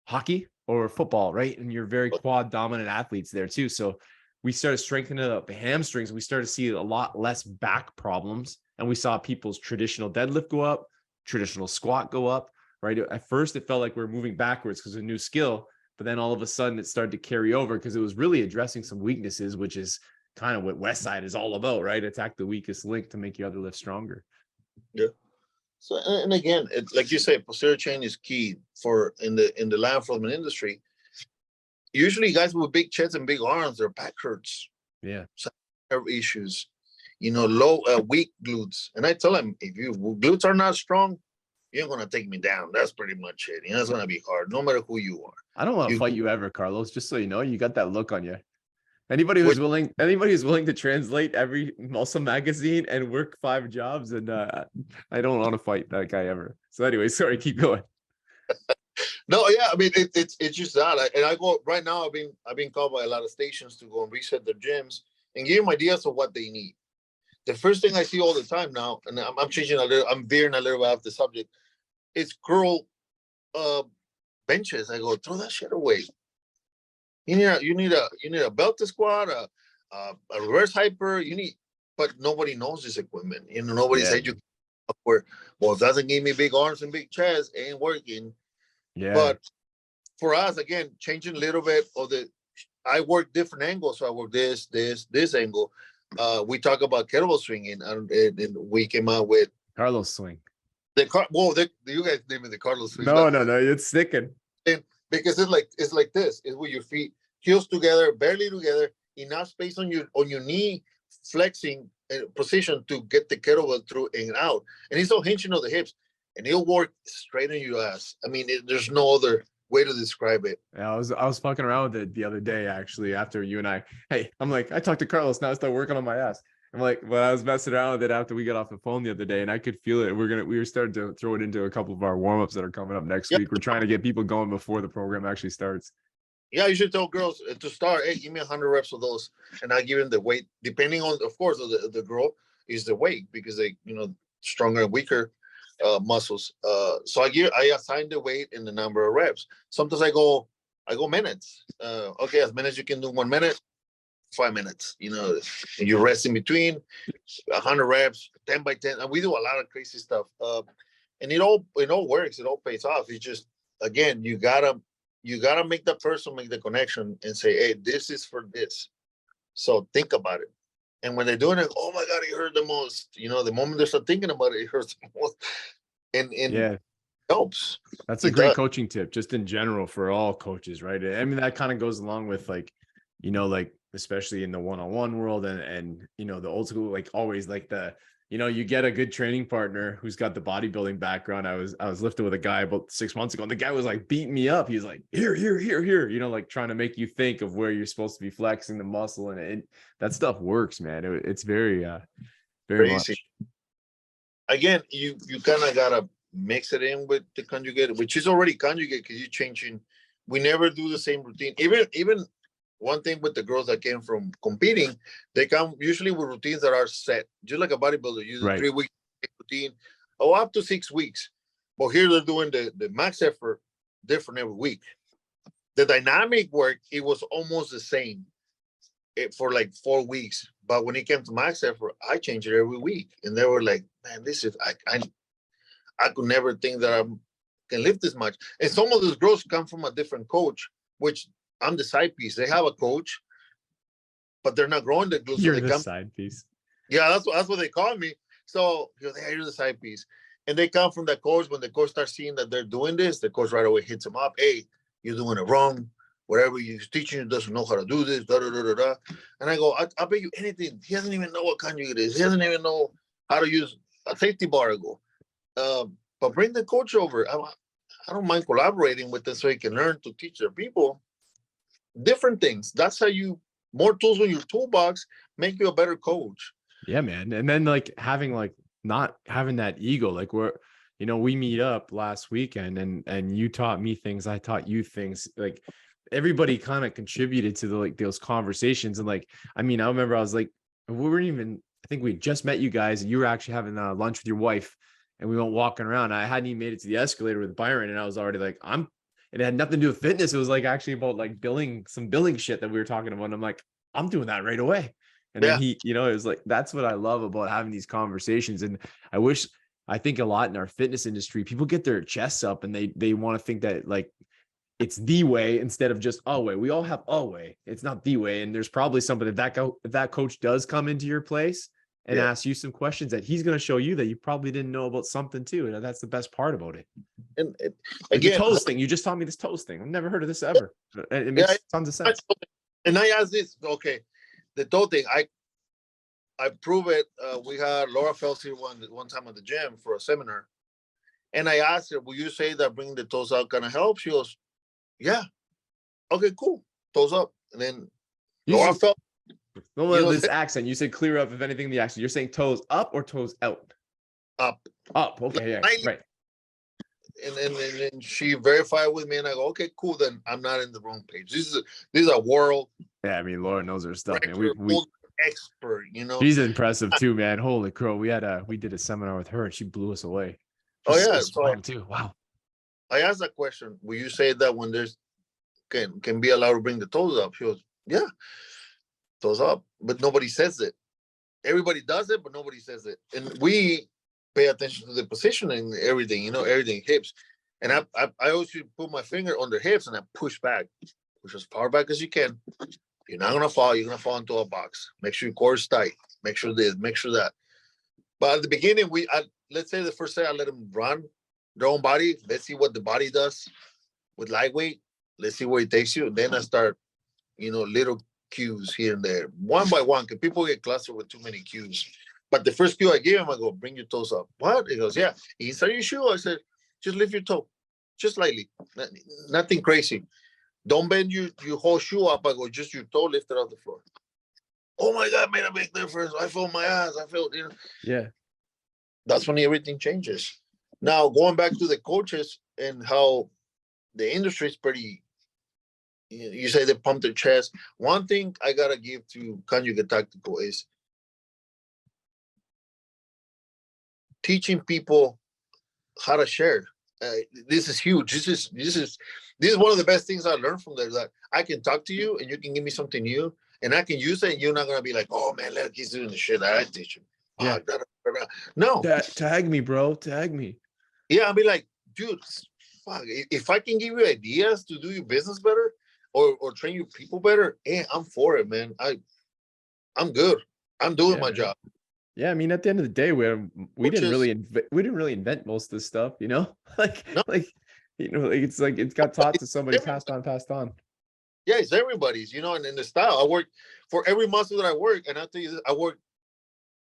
hockey or football, right? And you're very quad dominant athletes there too. So we started strengthening up the hamstrings. We started to see a lot less back problems. And we saw people's traditional deadlift go up, traditional squat go up, right? At first, it felt like we were moving backwards because of a new skill. But then all of a sudden, it started to carry over because it was really addressing some weaknesses, which is kind of what Westside is all about, right? Attack the weakest link to make your other lift stronger. Yeah. So and again, like you say, posterior chain is key for in the land development industry. Usually, guys with big chests and big arms, their back hurts. Yeah. Have issues, low weak glutes. And I tell them, if your glutes are not strong, you're gonna take me down. That's pretty much it. It's gonna be hard, no matter who you are. I don't want to fight you ever, Carlos. Just so you know, you got that look on you. Anybody who's willing to translate every muscle magazine and work 5 jobs, and I don't want to fight that guy ever. So anyway, sorry, keep going. No, yeah, I mean it's just that, and I go right now. I've been called by a lot of stations to go and reset their gyms and give them ideas of what they need. The first thing I see all the time now, and I'm changing a little, I'm veering a little bit off the subject. It's curl benches. I go, throw that shit away. You need a belt to squat, a reverse hyper. But nobody knows this equipment. Nobody said you where. Well, it doesn't give me big arms and big chest, ain't working. Yeah. But for us, again, changing a little bit of I work different angles. So I work this angle. We talk about kettlebell swinging, and we came out with Carlos swing. You guys name it the Carlos swing. No, it's sticking. Because it's like this. It's with your feet heels together, barely together, enough space on your knee flexing position to get the kettlebell through and out. And it's all hinging on the hips, and it'll work straight on your ass. I mean, there's no other way to describe it. Yeah, I was fucking around with it the other day, actually, after you and I talked to Carlos, now I start working on my ass. I'm like, well, I was messing around with it after we got off the phone the other day, and I could feel it. We were starting to throw it into a couple of our warm-ups that are coming up next week. We're trying to get people going before the program actually starts. Yeah, you should tell girls to start, hey, give me 100 reps of those, and I give them the weight, depending on, of course, the girl is the weight, because they, stronger and weaker muscles. So I assign the weight and the number of reps. Sometimes I go minutes. Okay, as many as you can do 1 minute, 5 minutes, and you rest in between, 100 reps, 10 by 10. And we do a lot of crazy stuff. And it all works. It all pays off. It's just, again, you gotta make that person make the connection and say, hey, this is for this. So think about it. And when they're doing it, oh my God, it hurt the most. The moment they start thinking about it, it hurts the most. And yeah, helps. That's a great coaching tip, just in general for all coaches, right? I mean, that kind of goes along with especially in the one-on-one world and the old school, always you get a good training partner who's got the bodybuilding background. I was lifting with a guy about 6 months ago, and the guy was beating me up. He's like, here, trying to make you think of where you're supposed to be flexing the muscle. And that stuff works, man. It's very, very crazy. Much. Again, you kind of got to mix it in with the conjugate, which is already conjugate, because you're changing. We never do the same routine. Even one thing with the girls that came from competing, they come usually with routines that are set, just like a bodybuilder. You do 3 week routine, up to 6 weeks. But here they're doing the max effort different every week. The dynamic work, it was almost the same for 4 weeks. But when it came to max effort, I changed it every week. And they were like, man, this is, I could never think that I can lift this much. And some of those girls come from a different coach, which I'm the side piece. They have a coach, but they're not growing the glutes. You're the side piece. Yeah, that's what they call me. So you're the side piece. And they come from the coach. When the coach starts seeing that they're doing this, the coach right away hits them up. Hey, you're doing it wrong. Whatever he's teaching you doesn't know how to do this. Da, da, da, da, da. And I go, I'll bet you anything. He doesn't even know what conjugate is. He doesn't even know how to use a safety bar to go. But bring the coach over. I don't mind collaborating with them so he can learn to teach their people different things. That's how more tools in your toolbox make you a better coach. Yeah, man. And then having not having that ego, we meet up last weekend and you taught me things, I taught you things. Everybody kind of contributed to those conversations. And I remember I was we weren't even, I think we just met you guys, and you were actually having lunch with your wife, and we went walking around. I hadn't even made it to the escalator with Byron, and I was already it had nothing to do with fitness. It was actually about billing shit that we were talking about. And I'm I'm doing that right away. And then he, it was that's what I love about having these conversations. And I think a lot in our fitness industry, people get their chests up and they want to think that it's the way instead of just a way. We all have a way. It's not the way. And there's probably something if that coach does come into your place and Yeah. ask you some questions that he's going to show you that you probably didn't know about something too. And that's the best part about it. And Like the again, toes thing, you just taught me this toes thing. I've never heard of this ever. It makes yeah, tons of sense. and I asked this. Okay, the toe thing. I prove it. We had Laura Fels here one time at the gym for a seminar, and I asked her, "Will you say that bringing the toes out kind of helps?" She goes, "Yeah." Okay, cool. Toes up, and then You Laura should, Fels. no, this accent, you said clear up, if anything, the accent. You're saying toes up or toes out? Up. Up. Okay, yeah, right. And she verified with me, and I go, okay, cool. Then I'm not in the wrong page. This is a world Yeah, I mean, Laura knows her stuff, man. record, We expert, you know. She's impressive too, man. Holy crow. We did a seminar with her and she blew us away. Oh She's yeah, so strong too. Wow. I asked that question. Will you say that when there's can be allowed to bring the toes up? She goes, yeah, toes up, but nobody says it. Everybody does it, but nobody says it. And we pay attention to the positioning, everything, you know, everything hips. And I always put my finger on the hips and I push back, push as far back as you can. You're not gonna fall. You're gonna fall into a box. Make sure your core is tight. Make sure this. Make sure that. But at the beginning, let's say the first day I let them run their own body. Let's see what the body does with lightweight. Let's see where it takes you. And then I start, you know, little cues here and there, one by one, because people get clustered with too many cues. But the first cue I gave him, I go, bring your toes up. What? He goes, yeah. Inside your shoe. I said, just lift your toe, just lightly, nothing crazy. Don't bend your whole shoe up. I go, just your toe lifted off the floor. Oh my God, made a big difference. I felt my ass. I felt, you know. Yeah. That's when everything changes. Now, going back to the coaches and how the industry is pretty, you say they pump their chest. One thing I got to give to Conjugate Tactical is teaching people how to share. This is huge. This is one of the best things I learned from there. That I can talk to you and you can give me something new, and I can use it, and you're not gonna be like, "Oh man, look, he's doing the shit that I teach him." Yeah. No. Tag me, bro. Tag me. Yeah, I'll be like, dude, fuck. If I can give you ideas to do your business better or train your people better, hey, I'm for it, man. I'm good. I'm doing my job. Yeah, I mean, at the end of the day, we didn't really invent most of this stuff, you know, like you know, it's like it's got taught to somebody, passed on. Yeah, it's everybody's, you know, and in the style, I work for every muscle that I work, and I tell you this,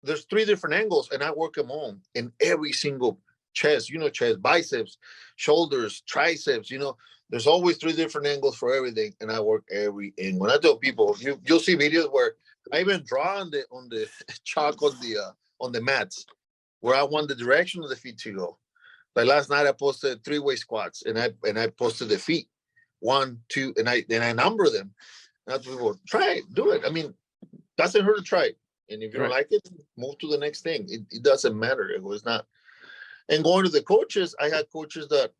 there's 3 different angles, and I work them on in every single chest, you know, chest, biceps, shoulders, triceps, you know, there's always 3 different angles for everything, and I work every angle. When I tell people, you'll see videos where I even draw on the chalk on the mats where I want the direction of the feet to go. Like last night, I posted 3-way squats, and I posted the feet 1, 2, and I number them. And I tell people, try it, do it. I mean, doesn't hurt to try it. And if you don't like it, move to the next thing. It doesn't matter. It was not. And going to the coaches, I had coaches that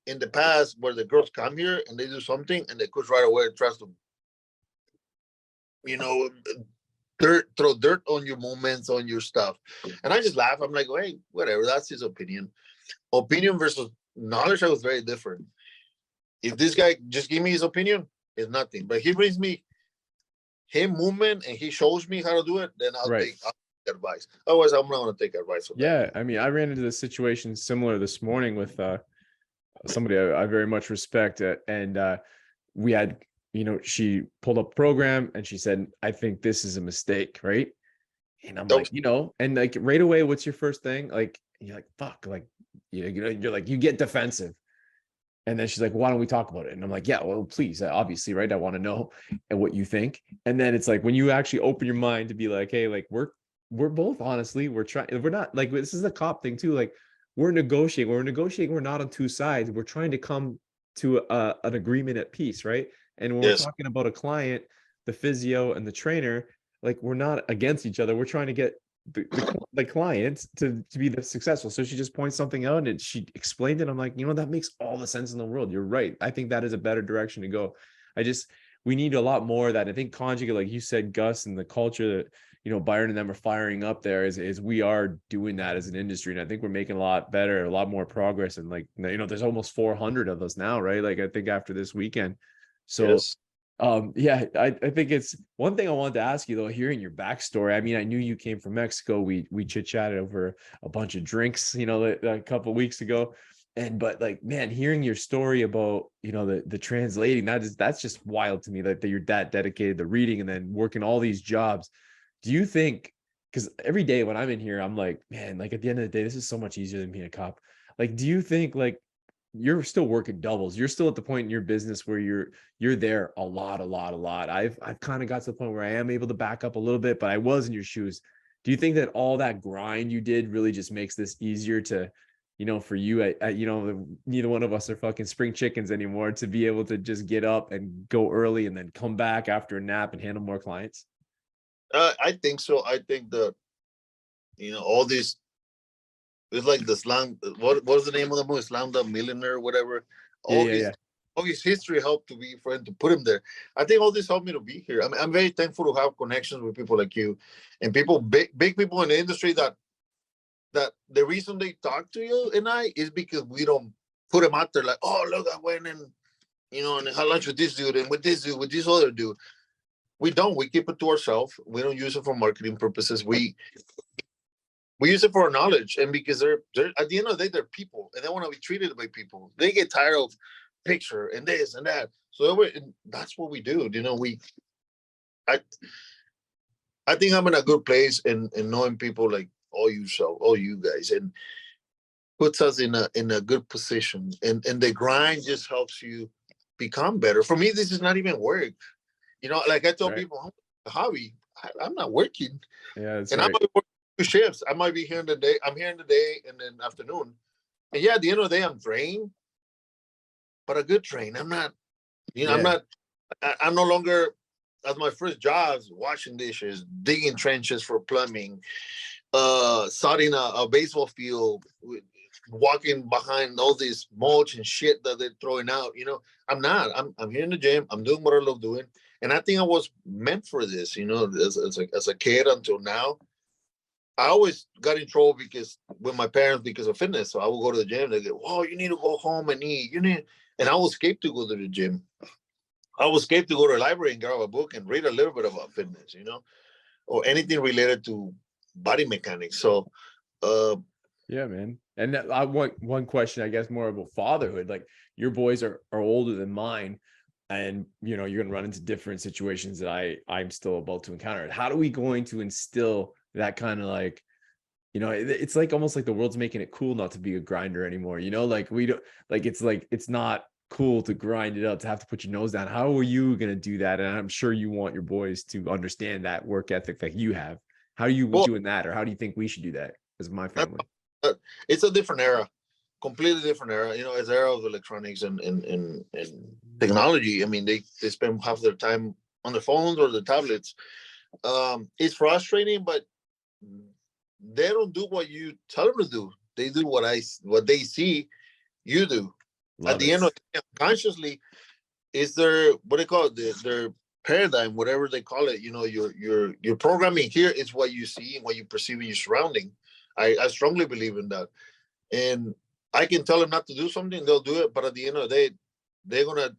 in the past where the girls come here and they do something, and the coach right away tries to, you know, throw dirt on your movements, on your stuff. And I just laugh. I'm like, hey, whatever. That's his opinion. Opinion versus knowledge, I was very different. If this guy just give me his opinion, it's nothing. But he brings me him movement and he shows me how to do it, then I'll take advice. Otherwise, I'm not going to take advice from that. I mean, I ran into this situation similar this morning with somebody I very much respect, and we had, you know, she pulled up a program and she said, I think this is a mistake, right? And I'm like, you know, and like right away, what's your first thing? Like, you're like, fuck, like, you know, you're like, you get defensive. And then she's like, why don't we talk about it? And I'm like, yeah, well, please, obviously, right? I want to know and what you think. And then it's like, when you actually open your mind to be like, hey, like, we're both, honestly, we're not like, this is the cop thing too. Like, we're negotiating, we're not on 2 sides. We're trying to come to an agreement at peace, right? And when we're talking about a client, the physio and the trainer, like, we're not against each other. We're trying to get the client to be the successful. So she just points something out and she explained it. I'm like, you know, that makes all the sense in the world. You're right. I think that is a better direction to go. We need a lot more of that. I think Conjugate, like you said, Gus, and the culture that, you know, Byron and them are firing up there is we are doing that as an industry. And I think we're making a lot better, a lot more progress. And like, you know, there's almost 400 of us now, right? Like, I think after this weekend. So Yeah, I think it's one thing I wanted to ask you though, hearing your backstory. I mean, I knew you came from Mexico. We chit-chatted over a bunch of drinks, a couple of weeks ago. But like, man, hearing your story about, the translating, that's just wild to me that you're that dedicated to reading and then working all these jobs. Do you think, because every day when I'm in here, I'm like, man, like at the end of the day, this is so much easier than being a cop. Like, do you think like you're still working doubles? You're still at the point in your business where you're there a lot. I've kind of got to the point where I am able to back up a little bit, but I was in your shoes. Do you think that all that grind you did really just makes this easier to, for you, neither one of us are fucking spring chickens anymore, to be able to just get up and go early and then come back after a nap and handle more clients? I think so. I think that all these, it's like the slam. What's the name of the movie? Slam the Millionaire, whatever. Yeah, All yeah, his yeah. all his history helped to be for him to put him there. I think all this helped me to be here. I'm very thankful to have connections with people like you, and people big people in the industry that the reason they talk to you and I is because we don't put them out there like, oh look, I went and and had lunch with this dude and with this dude with this other dude. We don't. We keep it to ourselves. We don't use it for marketing purposes. We use it for our knowledge, and because they're at the end of the day they're people and they want to be treated by people. They get tired of picture and this and that. So that's what we do. I I think I'm in a good place in knowing people like all you guys, and puts us in a good position. And the grind just helps you become better. For me, this is not even work. Like I tell Right. people, I'm a hobby. I'm not working, Yeah, that's and I right. might work 2 shifts. I might be here in the day. I'm here in the day and then afternoon. And yeah, at the end of the day, I'm drained, but a good drain. I'm not. I'm Yeah. not. I'm no longer at my first jobs washing dishes, digging trenches for plumbing, sodding a baseball field, walking behind all this mulch and shit that they're throwing out. I'm not. I'm here in the gym. I'm doing what I love doing, and I think I was meant for this. As a kid until now, I always got in trouble because with my parents because of fitness. So I would go to the gym. They go, "Oh, you need to go home and eat. You need," and I was scared to go to the gym. I was scared to go to the library and grab a book and read a little bit about fitness, or anything related to body mechanics. So, uh, Yeah, man. And I want one question, I guess, more about fatherhood. Like your boys are older than mine, and you're gonna run into different situations that I'm still about to encounter. How are we going to instill that kind of like, it's like almost like the world's making it cool not to be a grinder anymore. Like we don't like it's not cool to grind it out, to have to put your nose down. How are you gonna do that? And I'm sure you want your boys to understand that work ethic that you have. How are you well, doing that, or how do you think we should do that as my family? it's a different era, completely different era. It's era of electronics and technology. I mean, they spend half their time on the phones or the tablets. It's frustrating, but they don't do what you tell them to do. They do what they see you do. At Love the it. end of the day, consciously, is their what they call it, their paradigm, whatever they call it. Your programming here is what you see and what you perceive in your surrounding. I strongly believe in that, and I can tell them not to do something, they'll do it. But at the end of the day, they're gonna,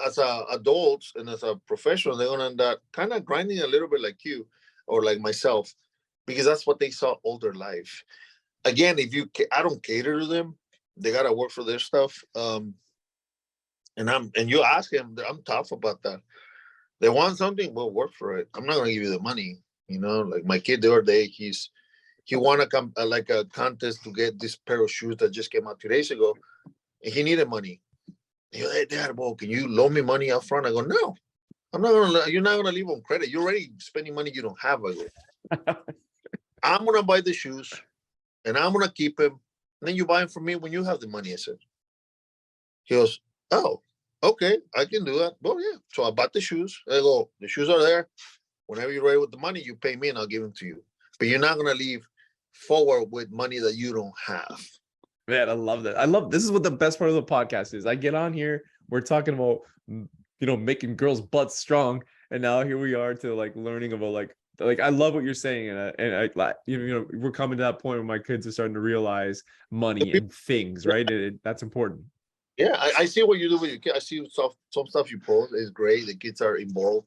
as adults and as a professional, they're gonna end up kind of grinding a little bit like you or like myself, because that's what they saw all their life. Again, I don't cater to them. They gotta work for their stuff. And you ask them, I'm tough about that. They want something, we'll work for it. I'm not gonna give you the money. Like my kid the other day, he won like a contest to get this pair of shoes that just came out 2 days ago, and he needed money. He goes, "Hey, Dad, well, can you loan me money up front?" I go, "No, I'm not gonna. You're not gonna leave on credit. You're already spending money you don't have." I go, "I'm gonna buy the shoes, and I'm gonna keep them. And then you buy them for me when you have the money." I said. He goes, "Oh, okay, I can do that." Well, yeah. So I bought the shoes. I go, "The shoes are there. Whenever you're ready with the money, you pay me and I'll give them to you. But you're not gonna leave forward with money that you don't have." Man, I love that. This is what the best part of the podcast is. I get on here, we're talking about making girls' butts strong, and now here we are to like learning about like I love what you're saying, and I like we're coming to that point where my kids are starting to realize money and things, right? That's important. Yeah, I see what you do with your kids. I see some stuff you post is great. The kids are involved.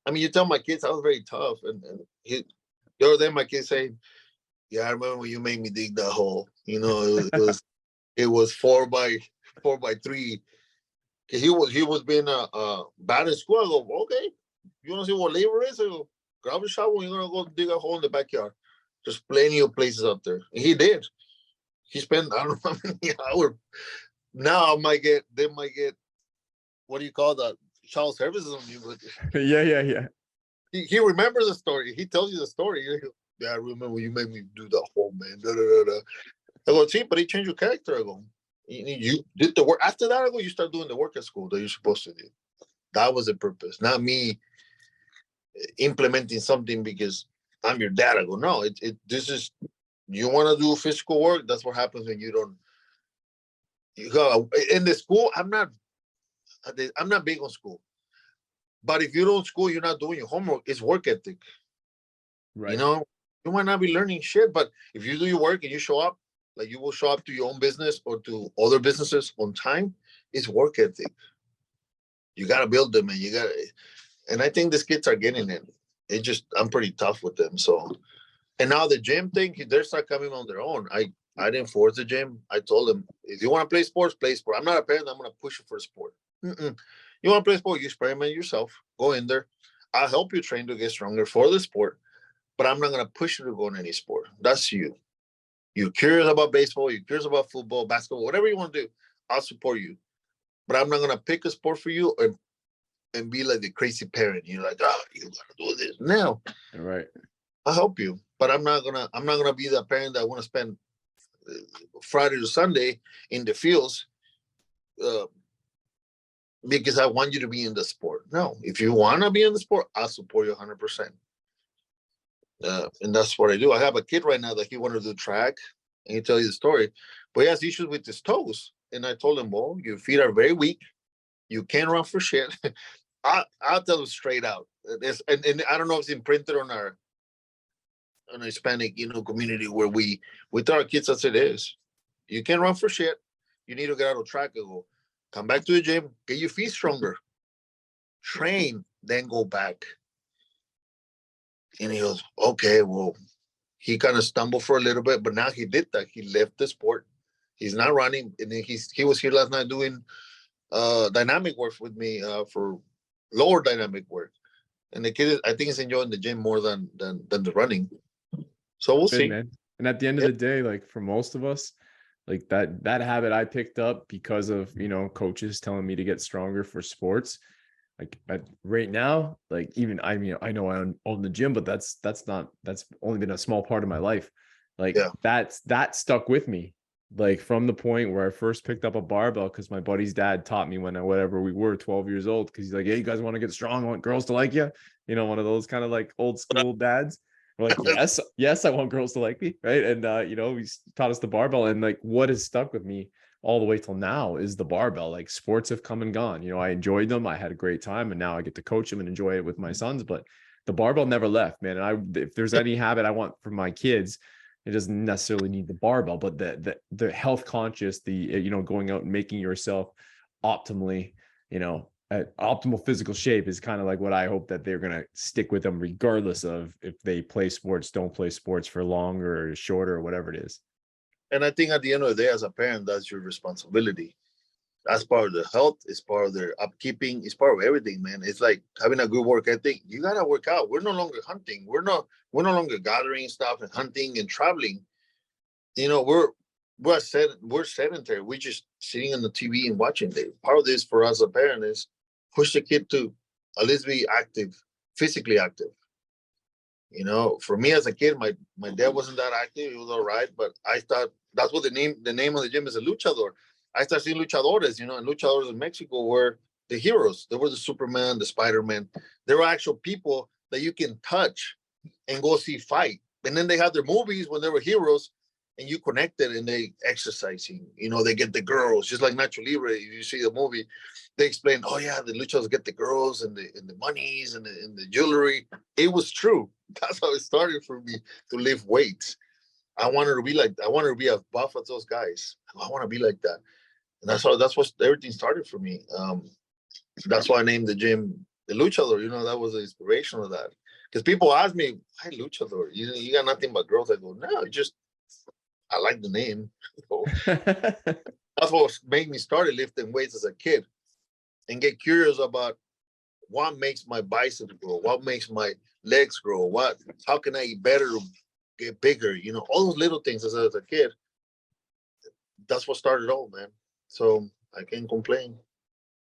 I mean, you tell my kids I was very tough, and the other day my kids say, "Yeah, I remember when you made me dig that hole. You know, it was 4 by 3. He was being bad in school. I go, okay, you want to see what labor is? I go, grab a shovel. You're gonna go dig a hole in the backyard. There's plenty of places out there. And he did. He spent I don't know how many hours. Now they might get what do you call that? Child services on you, but Yeah. he remembers the story. He tells you the story. You go, yeah, I remember you made me do that whole man. Da, da, da, da. I go, see, but he changed your character. I go, you did the work. After that, I go, you start doing the work at school that you're supposed to do. That was the purpose, not me implementing something because I'm your dad. I go, no, this is you want to do physical work. That's what happens when you don't. You go in the school. I'm not big on school. But if you don't school, you're not doing your homework. It's work ethic. Right. You know, you might not be learning shit, but if you do your work and you show up, like you will show up to your own business or to other businesses on time, it's work ethic. You got to build them and and I think these kids are getting it. I'm pretty tough with them. So, and now the gym thing, they start coming on their own. I didn't force the gym. I told them, if you want to play sports, play sport. I'm not a parent. I'm going to push you for a sport. Mm-mm. You want to play sport, you experiment yourself. Go in there. I'll help you train to get stronger for the sport, but I'm not going to push you to go in any sport. That's you. You're curious about baseball. You're curious about football, basketball, whatever you want to do. I'll support you, but I'm not going to pick a sport for you and be like the crazy parent. You're like, oh, you got to do this. No, Right. I'll help you, but I'm not gonna be the parent that want to spend Friday to Sunday in the fields uh, because I want you to be in the sport. No, if you want to be in the sport, I'll support you 100%. And that's what I do. I have a kid right now that he wanted to do track, and he tell you the story, but he has issues with his toes. And I told him, well, your feet are very weak. You can't run for shit. I'll tell him straight out. And I don't know if it's imprinted on our an Hispanic, community where we tell our kids as it is. You can't run for shit. You need to get out of track and go. Come back to the gym, get your feet stronger, train, then go back. And he goes, okay, well, he kind of stumbled for a little bit, but now he did that. He left the sport. He's not running. And then he was here last night doing dynamic work with me for lower dynamic work. And the kid, I think, is enjoying the gym more than the running. So we'll Good, see. man. And at the end of the day, like for most of us, like that habit I picked up because of, coaches telling me to get stronger for sports. Like right now, like even I know I own the gym, but that's only been a small part of my life. Like Yeah. that stuck with me. Like from the point where I first picked up a barbell because my buddy's dad taught me whatever we were 12 years old. Cause he's like, hey, you guys want to get strong? Want girls to like you? One of those kind of like old school dads. We're like, yes, I want girls to like me. Right. And, he taught us the barbell, and like what has stuck with me all the way till now is the barbell. Like sports have come and gone. I enjoyed them. I had a great time, and now I get to coach them and enjoy it with my sons. But the barbell never left, man. And if there's any habit I want for my kids, it doesn't necessarily need the barbell, but the health conscious, going out and making yourself optimally, at optimal physical shape is kind of like what I hope that they're going to stick with them, regardless of if they play sports, don't play sports for longer or shorter or whatever it is. And I think at the end of the day, as a parent, that's your responsibility. That's part of the health. It's part of their upkeeping. It's part of everything, man. It's like having a good work ethic. You gotta work out. We're no longer hunting. We're no longer gathering stuff and hunting and traveling. We're sedentary. We're just sitting on the TV and watching it. Part of this for us as a parent is push the kid to at least be active, physically active. For me as a kid, my dad wasn't that active. He was all right, but I thought that's what the name of the gym is, a luchador. I started seeing luchadores, and luchadors in Mexico were the heroes. They were the Superman, the Spider-Man. They were actual people that you can touch and go see fight. And then they had their movies when they were heroes, and you connected, and they exercising. They get the girls, just like Nacho Libre. You see the movie, they explain, oh yeah, the luchadors get the girls and the monies and the jewelry. It was true. That's how it started for me to lift weights. I wanted to be as buff as those guys. I want to be like that. And that's what everything started for me. That's why I named the gym the Luchador. That was the inspiration of that. Because people ask me, why Luchador? You got nothing but growth. I go, no, I like the name. That's what made me start lifting weights as a kid and get curious about what makes my biceps grow, what makes my legs grow, how can I eat better, get bigger, all those little things as a kid. That's what started all, man. So I can't complain.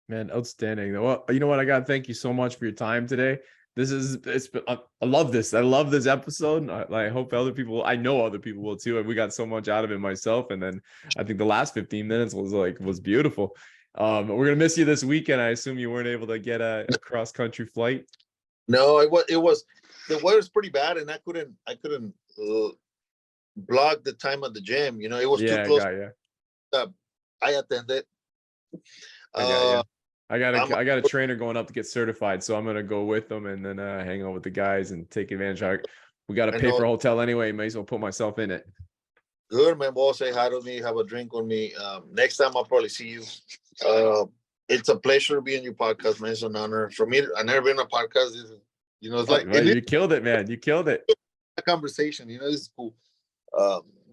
Man, outstanding. Well, you know what? I got to thank you so much for your time today. I love this. I love this episode. I hope I know other people will too. And we got so much out of it myself. And then I think the last 15 minutes was beautiful. We're going to miss you this weekend. I assume you weren't able to get a cross country flight. No, it was, the weather's pretty bad and I couldn't block the time at the gym. It was too close. I attended. I got a trainer going up to get certified, so I'm gonna go with them and then hang out with the guys and take advantage. We got to pay for a hotel anyway. May as well put myself in it. Good, man. Boss, say hi to me. Have a drink with me. Next time I'll probably see you. It's a pleasure to be on your podcast, man. It's an honor for me. I've never been on a podcast. It's like you killed it, man. You killed it. A conversation. This is cool.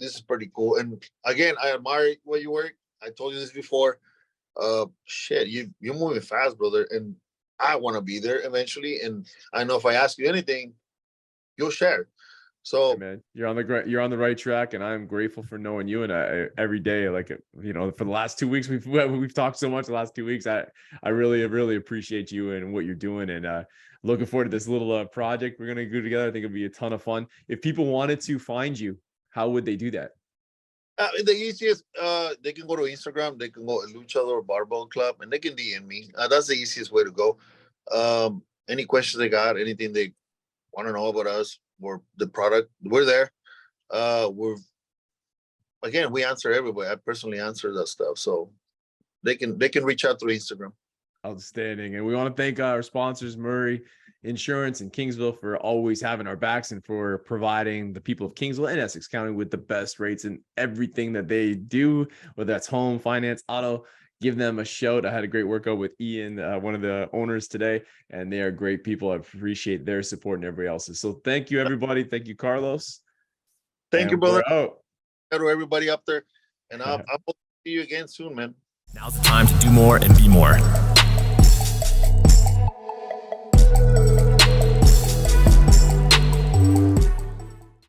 This is pretty cool. And again, I admire where you work. I told you this before. You're moving fast, brother, and I want to be there eventually. And I know if I ask you anything, you'll share. So, hey man, you're on the right track, and I'm grateful for knowing you. And every day, like for the last 2 weeks, we've talked so much. The last 2 weeks, I really appreciate you and what you're doing, and looking forward to this little project we're gonna do together. I think it'll be a ton of fun. If people wanted to find you, how would they do that? The easiest, they can go to Instagram. They can go to Luchador Barbell Club, and they can DM me. That's the easiest way to go. Any questions they got, anything they want to know about us or the product, we're there. We answer everybody. I personally answer that stuff, so they can reach out through Instagram. Outstanding. And we want to thank our sponsors, Murray Insurance and Kingsville, for always having our backs and for providing the people of Kingsville and Essex County with the best rates in everything that they do, whether that's home, finance, auto. Give them a shout. I had a great workout with Ian, one of the owners today, and they are great people. I appreciate their support and everybody else's. So thank you, everybody. Thank you, Carlos. Thank you, brother. Hello, everybody up there. And I'll see you again soon, man. Now's the time to do more and be more.